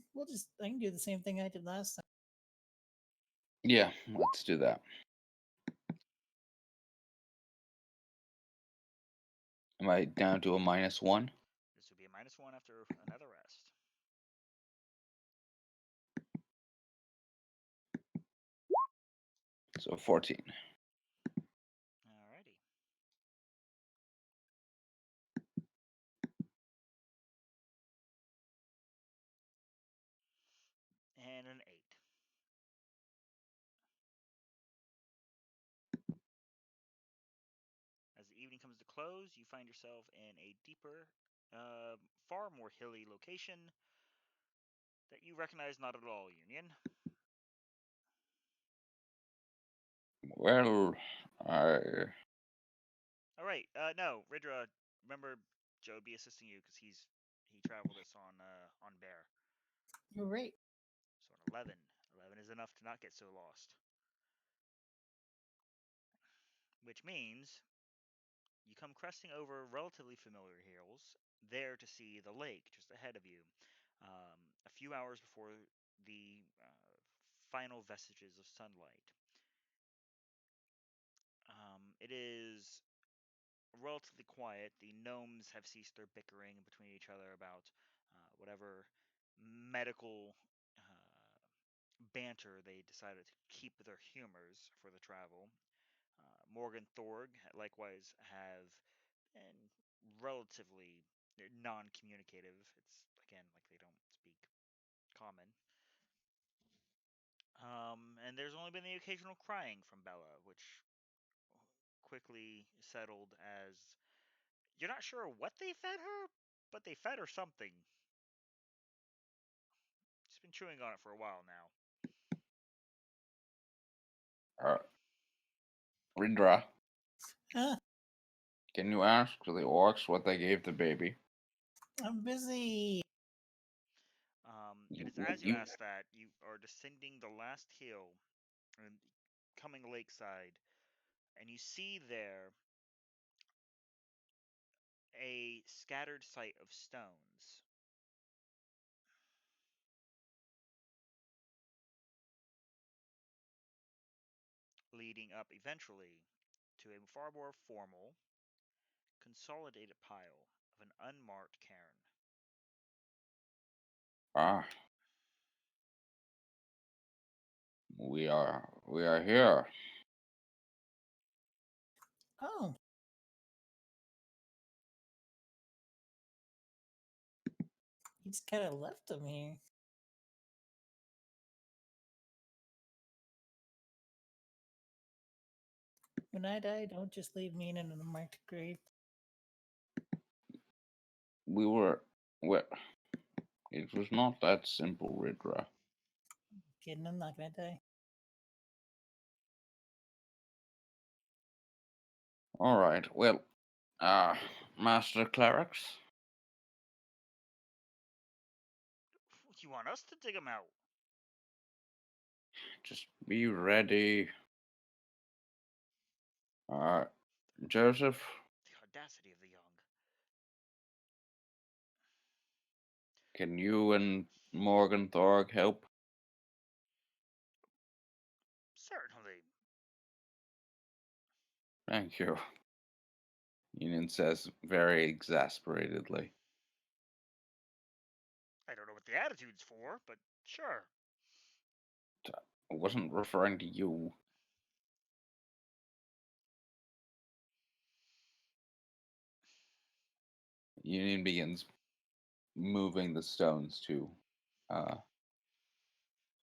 I can do the same thing I did last time. Yeah, let's do that. Am I down to a -1? This would be a -1 after another rest. So 14. Alrighty. And an 8. As the evening comes to close, you find yourself in a deeper, far more hilly location that you recognize not at all, Union. Well, I. All right. No, Ridra. Remember, Joe would be assisting you because he traveled this on Bear. You're right. So an 11. 11 is enough to not get so lost. Which means you come cresting over relatively familiar hills, there to see the lake just ahead of you. A few hours before the final vestiges of sunlight. It is relatively quiet. The gnomes have ceased their bickering between each other about whatever medical banter they decided to keep their humors for the travel. Morgan Thorg likewise have been relatively non-communicative. It's again like they don't speak common. And there's only been the occasional crying from Bella, which quickly settled as you're not sure what they fed her, but they fed her something. She's been chewing on it for a while now. Uh, Rindra, Huh? can you ask the orcs what they gave the baby? I'm busy. It is You, as you you ask that you are descending the last hill and coming lakeside, and you see there a scattered site of stones leading up eventually to a far more formal, consolidated pile of an unmarked cairn. ah, we are here. Oh, you just kind of left them here. When I die, don't just leave me in an unmarked grave. We were well. It was not that simple, Ridra. Kidding, I'm not gonna die. All right. Well, Master Clerics, You want us to dig them out? just be ready. Joseph, The audacity of the young. can you and Morgan Thorg help? Certainly. Thank you. Union says very exasperatedly. what the attitude's for, but sure. I wasn't referring to you. Union begins moving the stones to uh,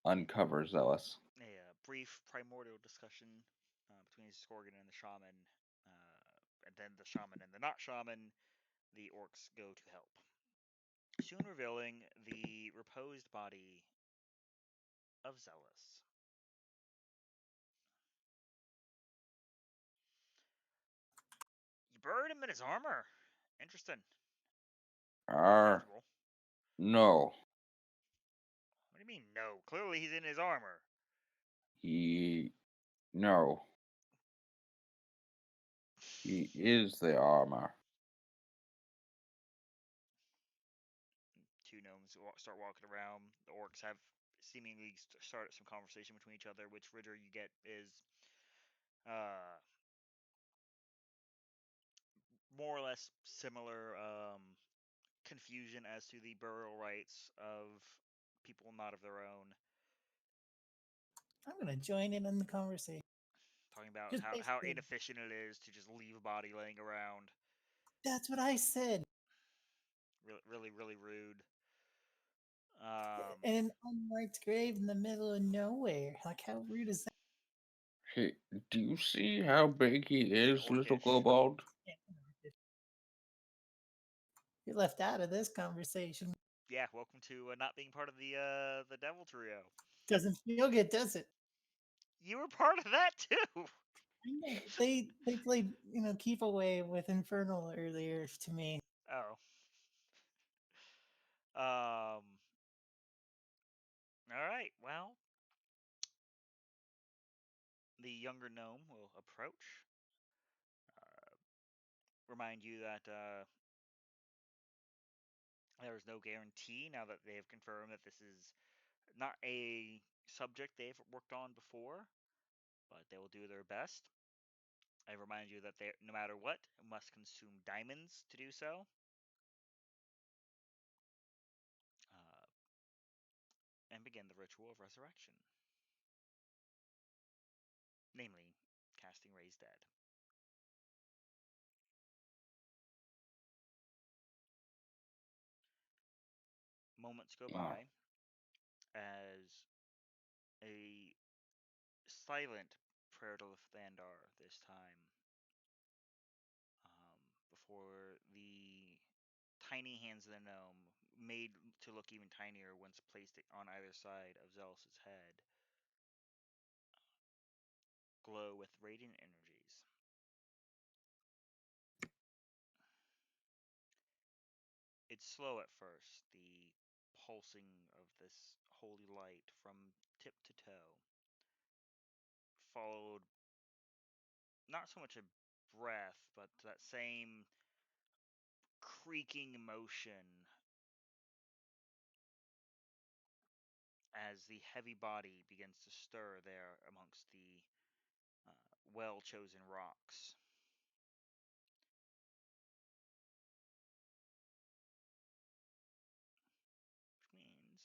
uncover Zealous. A brief primordial discussion between Skorgan and the shaman, and then the shaman and the not shaman. The orcs go to help, soon revealing the reposed body of Zealous. You buried him in his armor. Interesting. Ah, Unusual. no. What do you mean, no? Clearly he's in his armor. He. No. He is the armor. Two gnomes start walking around. The orcs have seemingly started some conversation between each other, which Ritter you get is uh, more or less similar confusion as to the burial rites of people not of their own. I'm gonna join in on the conversation. Talking about Just how basically, inefficient it is to just leave a body laying around. that's what I said. Really rude. And an unmarked grave in the middle of nowhere. Like, how rude is that? Hey, do you see how big he And is, little orcish. kobold? You're left out of this conversation. Yeah, welcome to not being part of the Devil Trio. Doesn't feel good, does it? You were part of that too. I know, but they played keep away with Infernal earlier to me. Oh. Um. All right. Well, the younger gnome will approach. Uh, Remind you that there is no guarantee now that they have confirmed that this is not a subject they've worked on before, but they will do their best. I remind you that they, no matter what, must consume diamonds to do so. Uh, and begin the ritual of resurrection, namely casting Raise Dead. Moments go Oh, by as a silent prayer to Thandar this time, before the tiny hands of the gnome, made to look even tinier once placed on either side of Zealous' head, glow with radiant energies. It's slow at first, the pulsing of this holy light from tip to toe, followed not so much a breath, but that same creaking motion as the heavy body begins to stir there amongst the uh, well chosen rocks. Which means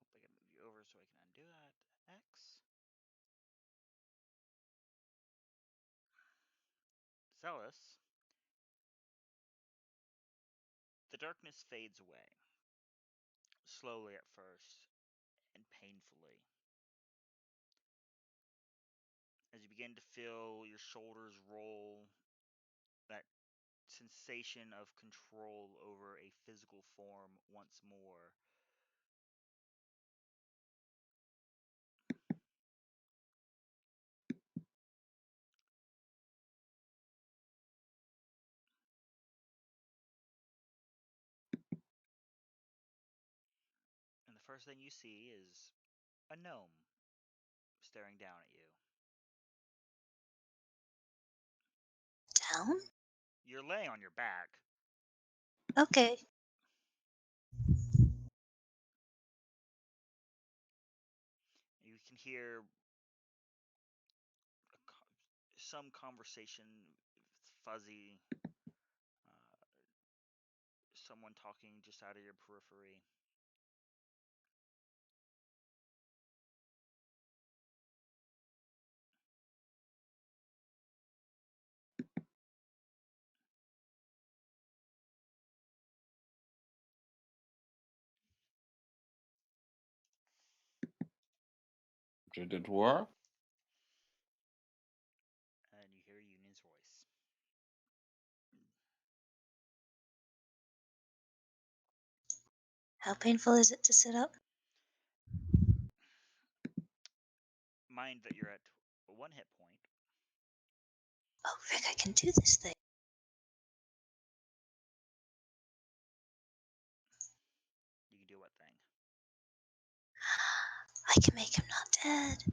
hope I can move you over so I can undo that. X. Zealous. The darkness fades away, slowly at first, and painfully. As you begin to feel your shoulders roll, that sensation of control over a physical form once more. And the first thing you see is a gnome staring down at you. Down? You're laying on your back. Okay. hear some conversation, fuzzy, someone talking just out of your periphery. Did it work? And you hear Union's voice. How painful is it to sit up? Mind that you're at 1 hit point. Oh, Rick, I can do this thing. You can do what thing? I can make him not dead.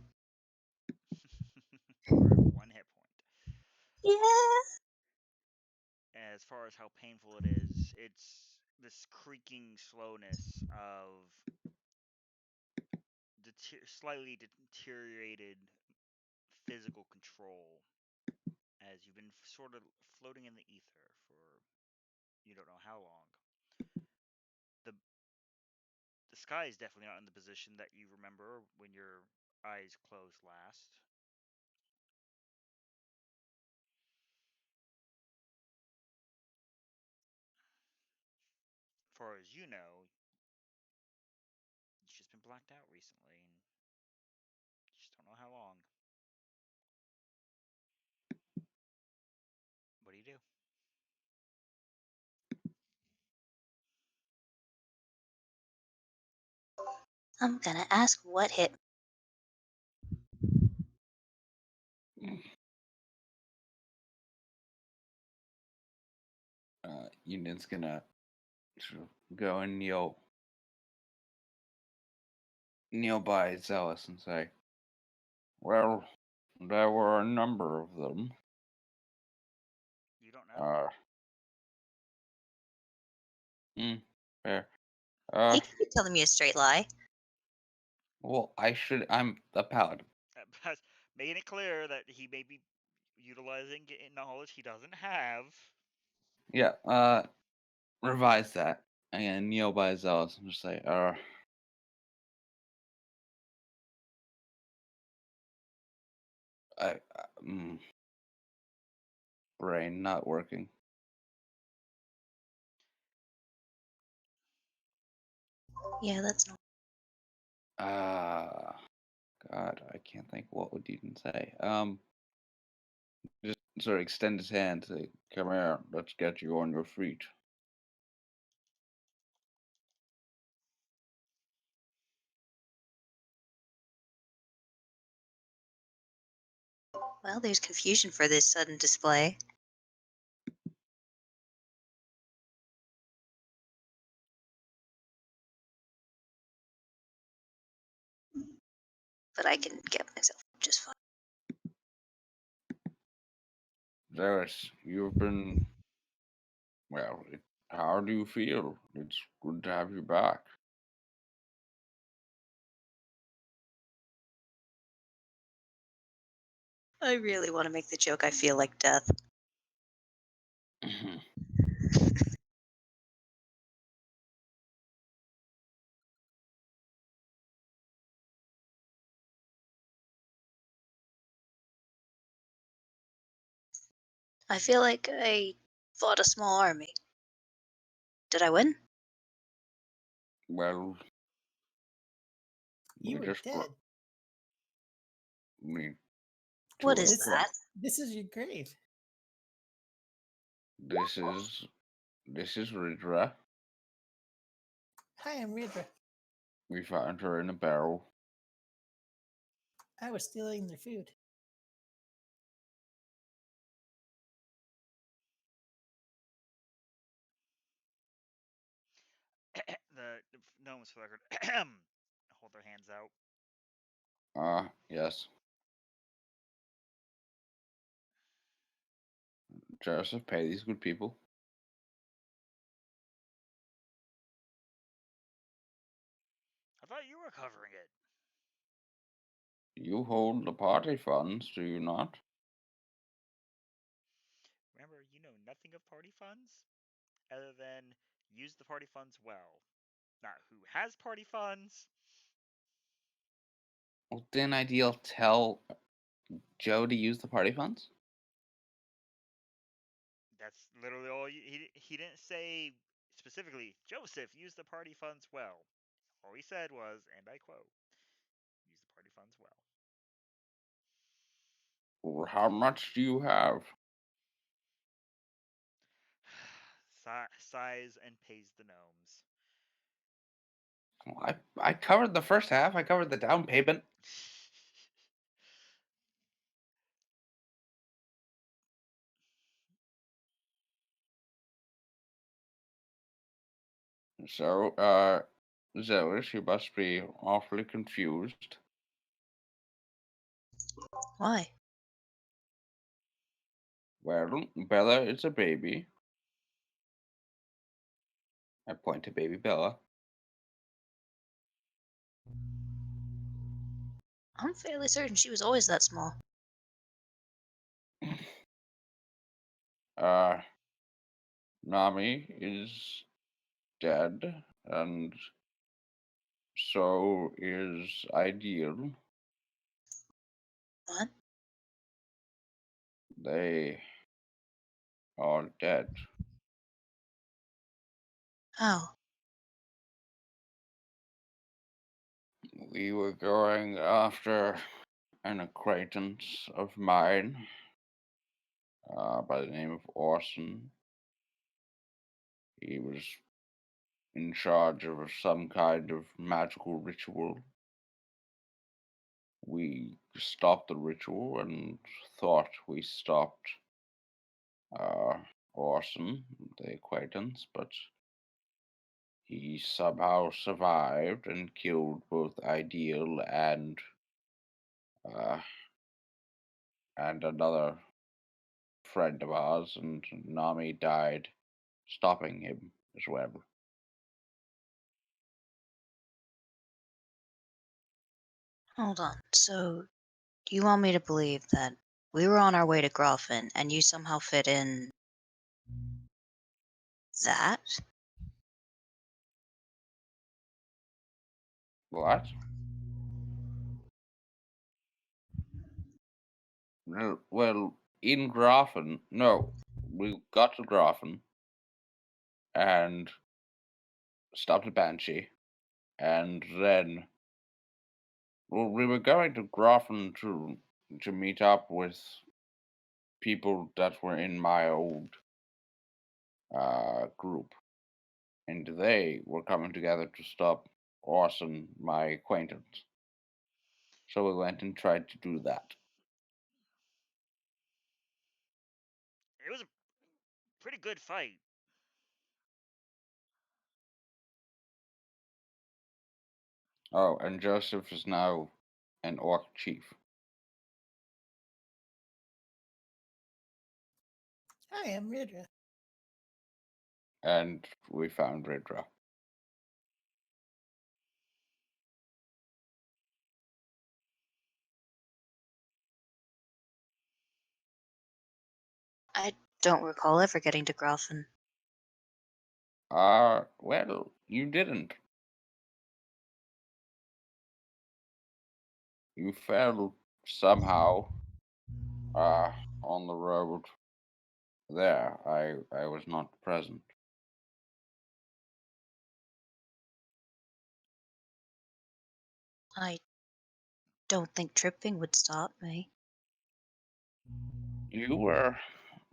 You're at 1 hit point. Yeah. As far as how painful it is, it's this creaking slowness of slightly deteriorated physical control as you've been sort of floating in the ether for you don't know how long. The the sky is definitely not in the position that you remember when your eyes closed last. As far as you know, you've just been blacked out recently and you just don't know how long. What do you do? I'm gonna ask what hit. Union's gonna sort of go and kneel by Zealous and say, "Well, there were a number of them. You don't know. Uh, fair. He could be telling me a straight lie. Well, I'm a paladin. Making it clear that he may be utilizing knowledge he doesn't have. Yeah, revise that. And kneel by Zealous and just say, I, brain not working. Yeah, that's not. God, I can't think what would you even say. Just sort of extend his hand, say, "Come here, let's get you on your feet." Well, there's confusion for this sudden display. But I can get myself up just fine. Zealous, you've been well. How do you feel? It's good to have you back. I really want to make the joke I feel like death. I feel like I fought a small army. Did I win? Well, You we were just dead. me What to is This that? this is your grave. This is Ridra. Hi, I'm Ridra. We found her in a barrel. I was stealing their food. The gnomes, for the record, hold their hands out. Yes. Joseph, pay these good people. I thought you were covering it. You hold the party funds, do you not? Remember, you know nothing of party funds other than use the party funds well. Not who has party funds. Well, didn't Ideal tell Joe to use the party funds? That's literally all. He didn't say specifically, Joseph, use the party funds well. All he said was, and I quote, use the party funds well. Or how much do you have? Sighs and pays the gnomes. Well, I covered the first half. I covered the down payment. So, Zealous, you must be awfully confused. Why? Well, Bella is a baby. I point to baby Bella. I'm fairly certain she was always that small. Uh, Nami is dead, and so is Ideal. What? They are dead. How? We were going after an acquaintance of mine by the name of Orson. He was in charge of some kind of magical ritual. We stopped the ritual and thought we stopped Orson, the acquaintance, but he somehow survived and killed both Ideal uh, and another friend of ours, and Nami died stopping him as well. Hold on. So, do you want me to believe that we were on our way to Groffin and you somehow fit in that? What? Well, in Grafen, no, we got to Grafen and stopped at Banshee, and then well, we were going to Grafen to meet up with people that were in my old group, and they were coming together to stop Orson, my acquaintance. So we went and tried to do that. It was a pretty good fight. Oh, and Joseph is now an orc chief. Hi, I'm Ridra. And we found Ridra. I don't recall ever getting to Groffin. Well, you didn't. You fell somehow on the road there. I was not present. I don't think tripping would stop me. You were,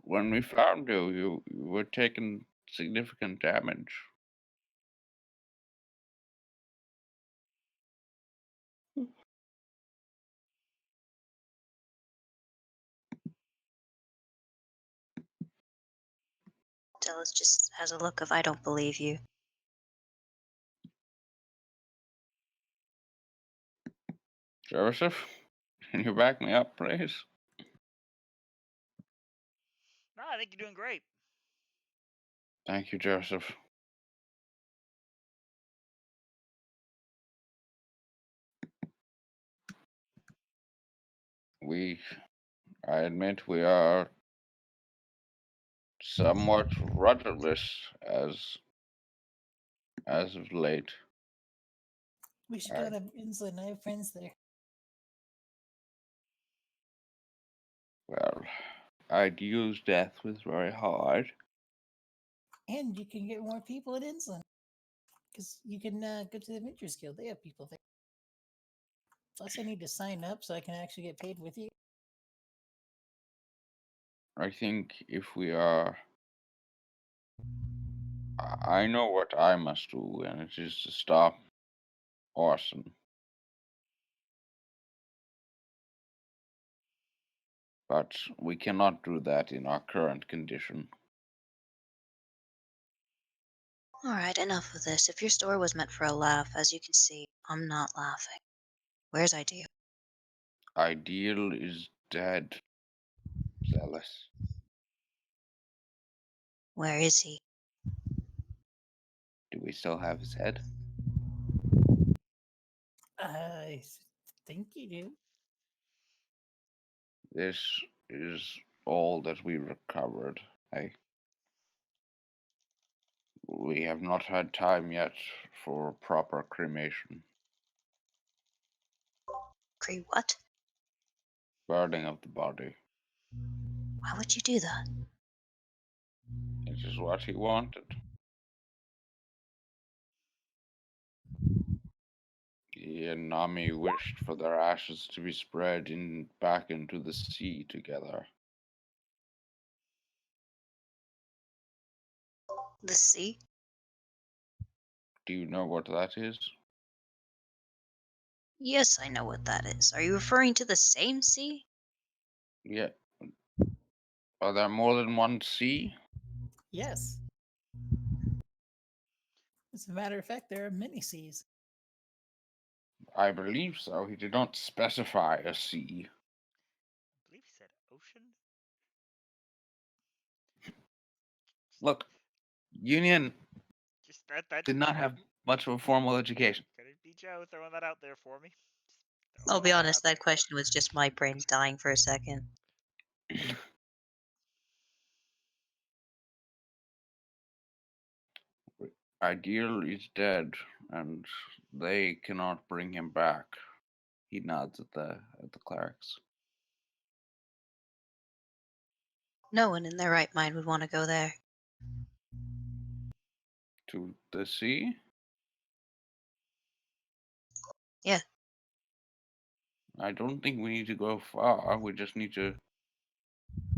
when we found you, you were taking significant damage. Dallas just has a look of I don't believe you. Joseph, can you back me up, please? No, I think you're doing great. Thank you, Joseph. I admit we are somewhat rudderless as of late. We should go I, to Innsland. I have friends there. well, I'd use death was very hard. And you can get more people at Innsland. Because you can go to the Adventures Guild. They have people there. Plus, I need to sign up so I can actually get paid with you. I think if we are, I know what I must do, and it is to stop arson. But we cannot do that in our current condition. Alright, enough of this. If your story was meant for a laugh, as you can see, I'm not laughing. Where's Ideal? Ideal is dead. Zealous. Where is he? Do we still have his head? I think you do. This is all that we recovered. We have not had time yet for proper cremation. What? Burning of the body. Why would you do that? It is what he wanted. He and Nami wished for their ashes to be spread back into the sea together. The sea? Do you know what that is? Yes, I know what that is. Are you referring to the same sea? Yeah. Are there more than one sea? Yes. As a matter of fact, there are many seas. I believe so. He did not specify a sea. I believe he said ocean. Look, Union Just that did not have much of a formal education. could it be Joe throwing that out there for me? Just I'll be throwing that honest, out there. that question was just my brain dying for a second. Ideal is dead, and they cannot bring him back. He nods at the clerics. No one in their right mind would want to go there. To the sea? Yeah. I don't think we need to go far. We just need to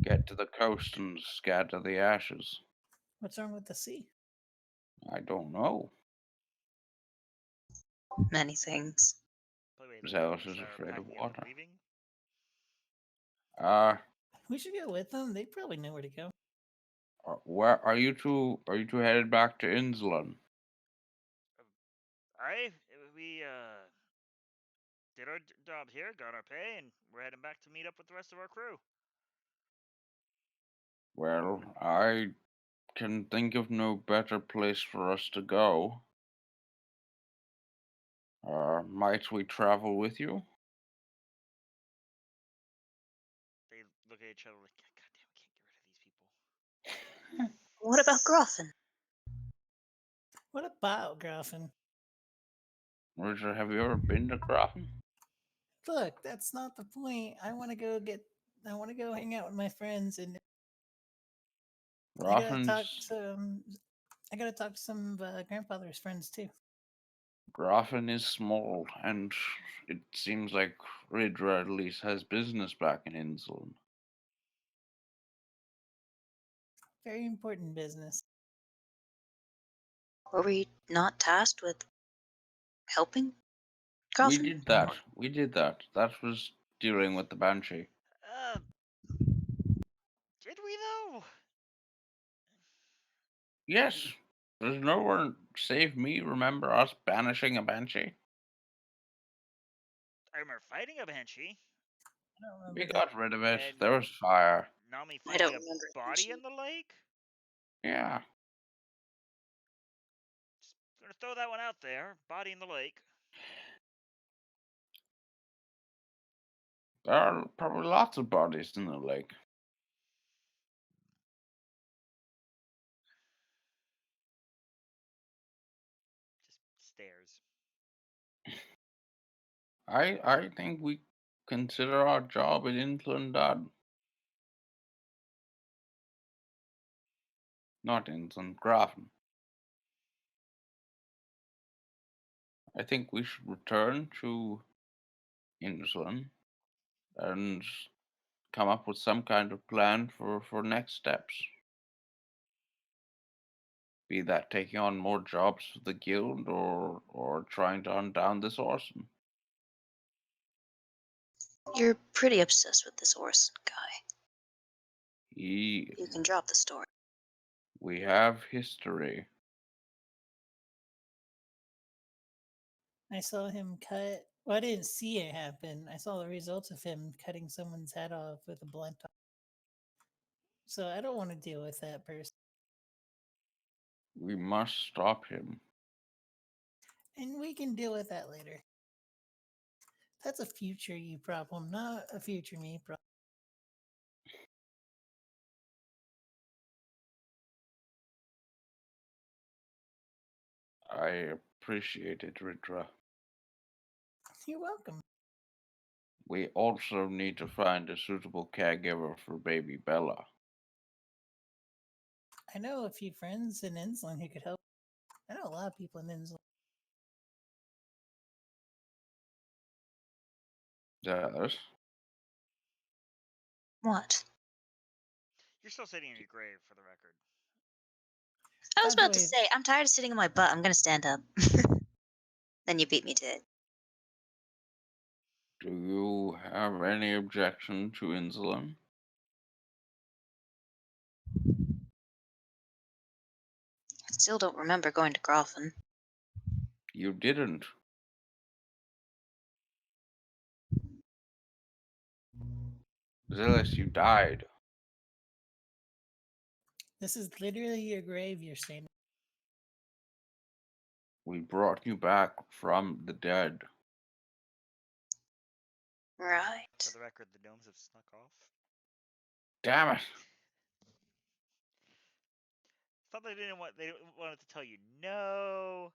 get to the coast and scatter the ashes. What's wrong with the sea? I don't know. Many things. By the way, the Zealous monks is are afraid of packing up and water. leaving. We should go with them. They probably know where to go. Where are you two? Are you two headed back to Innsland? Alright, we did our job here, got our pay, and we're heading back to meet up with the rest of our crew. Well, I can think of no better place for us to go. Might we travel with you? They look at each other like, God damn, we can't get rid of these people. What about Groffin? What about Grafen? Richard, have you ever been to Groffen? Look, that's not the point. I want to go get. I want to go hang out with my friends, and I gotta talk Groffen's to. I gotta talk to some of grandfather's friends too. Groffen is small, and it seems like Ridra at least has business back in Innsland. Very important business. Were we not tasked with helping We Groffin? did that. We did that. That was dealing with the Banshee. Did we though? Yes. Does no one save me remember us banishing a Banshee? I remember fighting a banshee I don't remember We that. got rid of it. and There was fire. Nami I don't finding a remember body Banshee. in the lake. Yeah. Just gonna throw that one out there. Body in the lake. There are probably lots of bodies in the lake. Just stares. I think we consider our job in Inland done. Not Inland Grafen. I think we should return to Inland and come up with some kind of plan for next steps. Be that taking on more jobs for the guild or trying to hunt down this Orson. You're pretty obsessed with this Orson guy. He You can drop the story. We have history. I saw him cut. Well, I didn't see it happen. I saw the results of him cutting someone's head off with a blunt. So I don't want to deal with that person. We must stop him. And we can deal with that later. That's a future you problem, not a future me problem. I appreciate it, Ritra. You're welcome. We also need to find a suitable caregiver for baby Bella. I know a few friends in Innsland who could help. I know a lot of people in Innsland. Yes. What? You're still sitting in your grave, for the record. I was By the about to way- say, I'm tired of sitting on my butt. I'm gonna stand up. Then you beat me to it. Do you have any objection to insulin? I still don't remember going to Groffen. You didn't. Zillis, you died. This is literally your grave you're staying. We brought you back from the dead. Right. For the record, the gnomes have snuck off. Damn it! Thought they wanted to tell you no,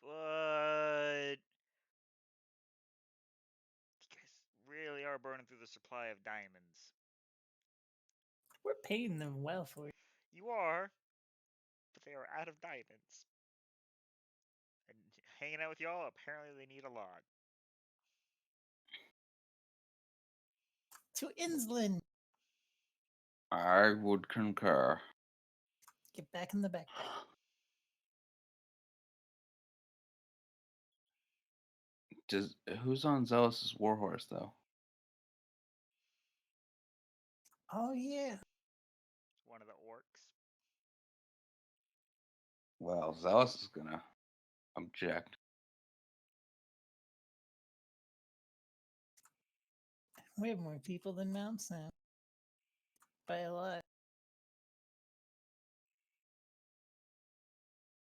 but you guys really are burning through the supply of diamonds. We're paying them well for it. You are, but they are out of diamonds. And hanging out with y'all, apparently they need a lot. To Innsland. I would concur. Get back in the backpack. Who's on Zealous' warhorse though? Oh yeah. One of the orcs. Well, Zealous is gonna object. We have more people than mounts now. By a lot.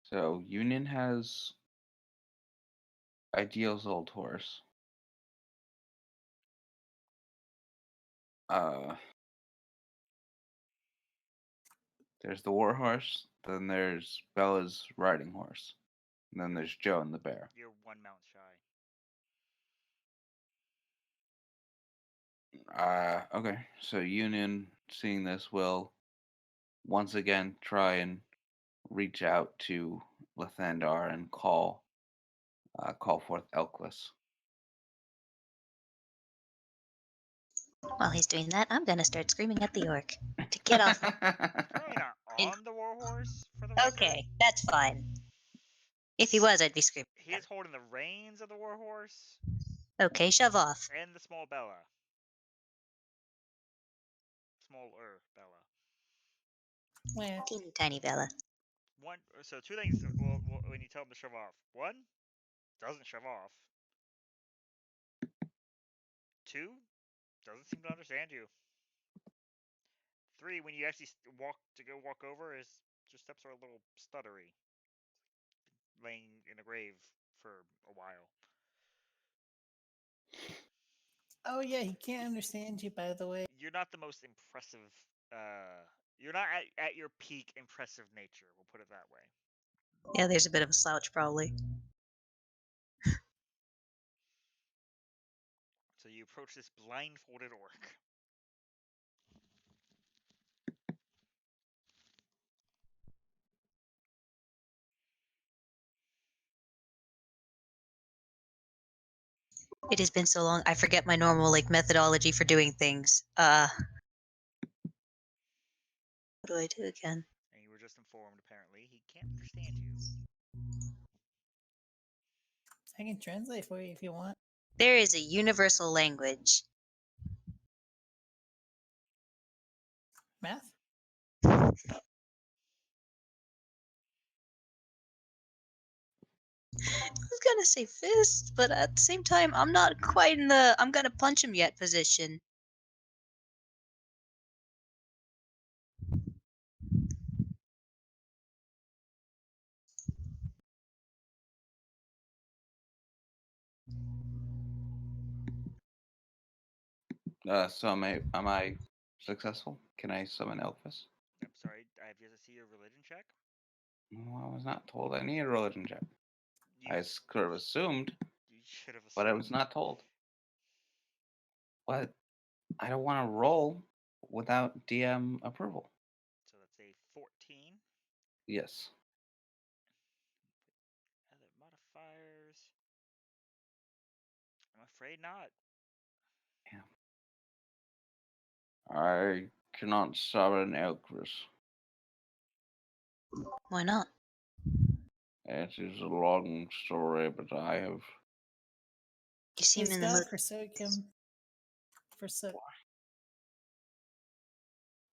So Union has Ideal's old horse. There's the war horse, then there's Bella's riding horse, and then there's Joe and the bear. You're one mount shy. Okay, so Union, seeing this, will once again try and reach out to Lathandar and call forth Elkless. While he's doing that, I'm gonna start screaming at the orc to get off. Probably not on the warhorse, for the record. Okay, that's fine. If he was, I'd be screaming. He is holding the reins of the warhorse Okay, shove off. and the small Bella. Smaller Bella. Well, Teeny tiny Bella. So two things. Well, when you tell him to shove off, one, doesn't shove off. Two, doesn't seem to understand you. Three, when you actually walk over, his steps are a little stuttery. Laying in a grave for a while. Oh yeah, he can't understand you. By the way, You're not the most impressive. You're not at your peak impressive nature. We'll put it that way. Yeah, there's a bit of a slouch, probably. So you approach this blindfolded orc. It has been so long, I forget my normal methodology for doing things. What do I do again? And you were just informed, apparently, he can't understand you. I can translate for you if you want. There is a universal language. Math. I was gonna say fist, but at the same time, I'm not quite in the I'm gonna punch him yet position. So am I successful? Can I summon Elvis? I'm sorry, I have yet to see your religion check. Well, I was not told I need a religion check. You Could have assumed, you should have but I assumed. was not told. But I don't want to roll without DM approval. So that's a 14. Yes. Other modifiers. I'm afraid not. I cannot summon Elvis. Why not? It is a long story, but You seem His in the mood. god forsook him. Forsook.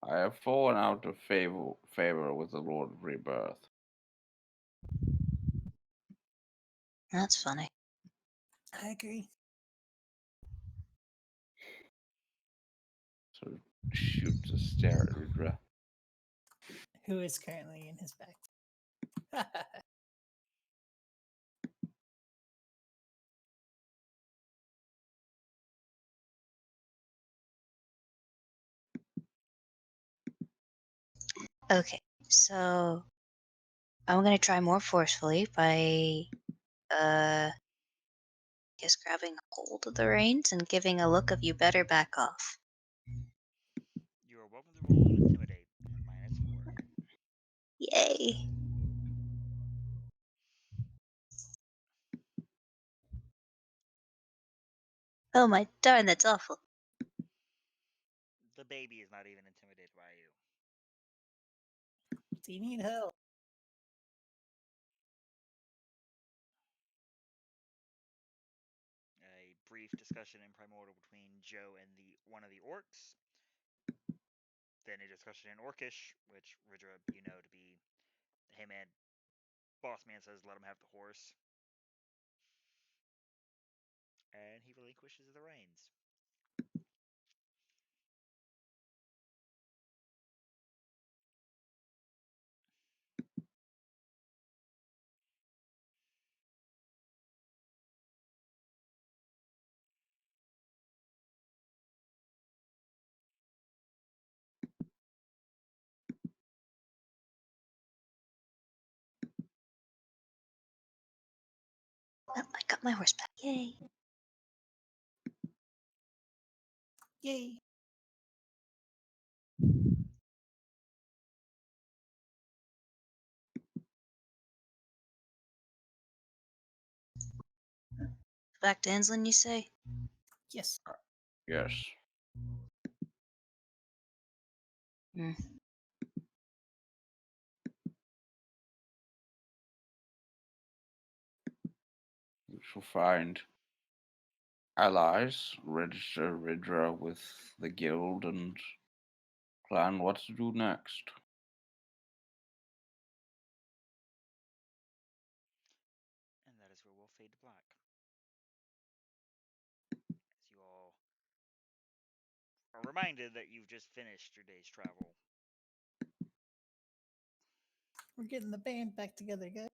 I have fallen out of favor with the Lord of Rebirth. That's funny. I agree. So shoots a stare at Rudra. Who is currently in his back? Okay, so I'm gonna try more forcefully by guess grabbing hold of the reins and giving a look of you better back off. You are welcome to roll and intimidate at -4. Yay! Oh my darn, that's awful. The baby is not even intimidated by you. Do you need help? A brief discussion in Primordial between Joe and one of the orcs. Then a discussion in Orcish, which Ridra you know to be, hey man, boss man says let him have the horse. And he relinquishes the reins. Oh, I got my horse back. Yay! Yay! Back to Inslin, you say? Yes. Yes. Hmm. You shall find allies, register Ridra with the guild, and plan what to do next. And that is where we'll fade to black. As you all are reminded that you've just finished your day's travel. We're getting the band back together, guys.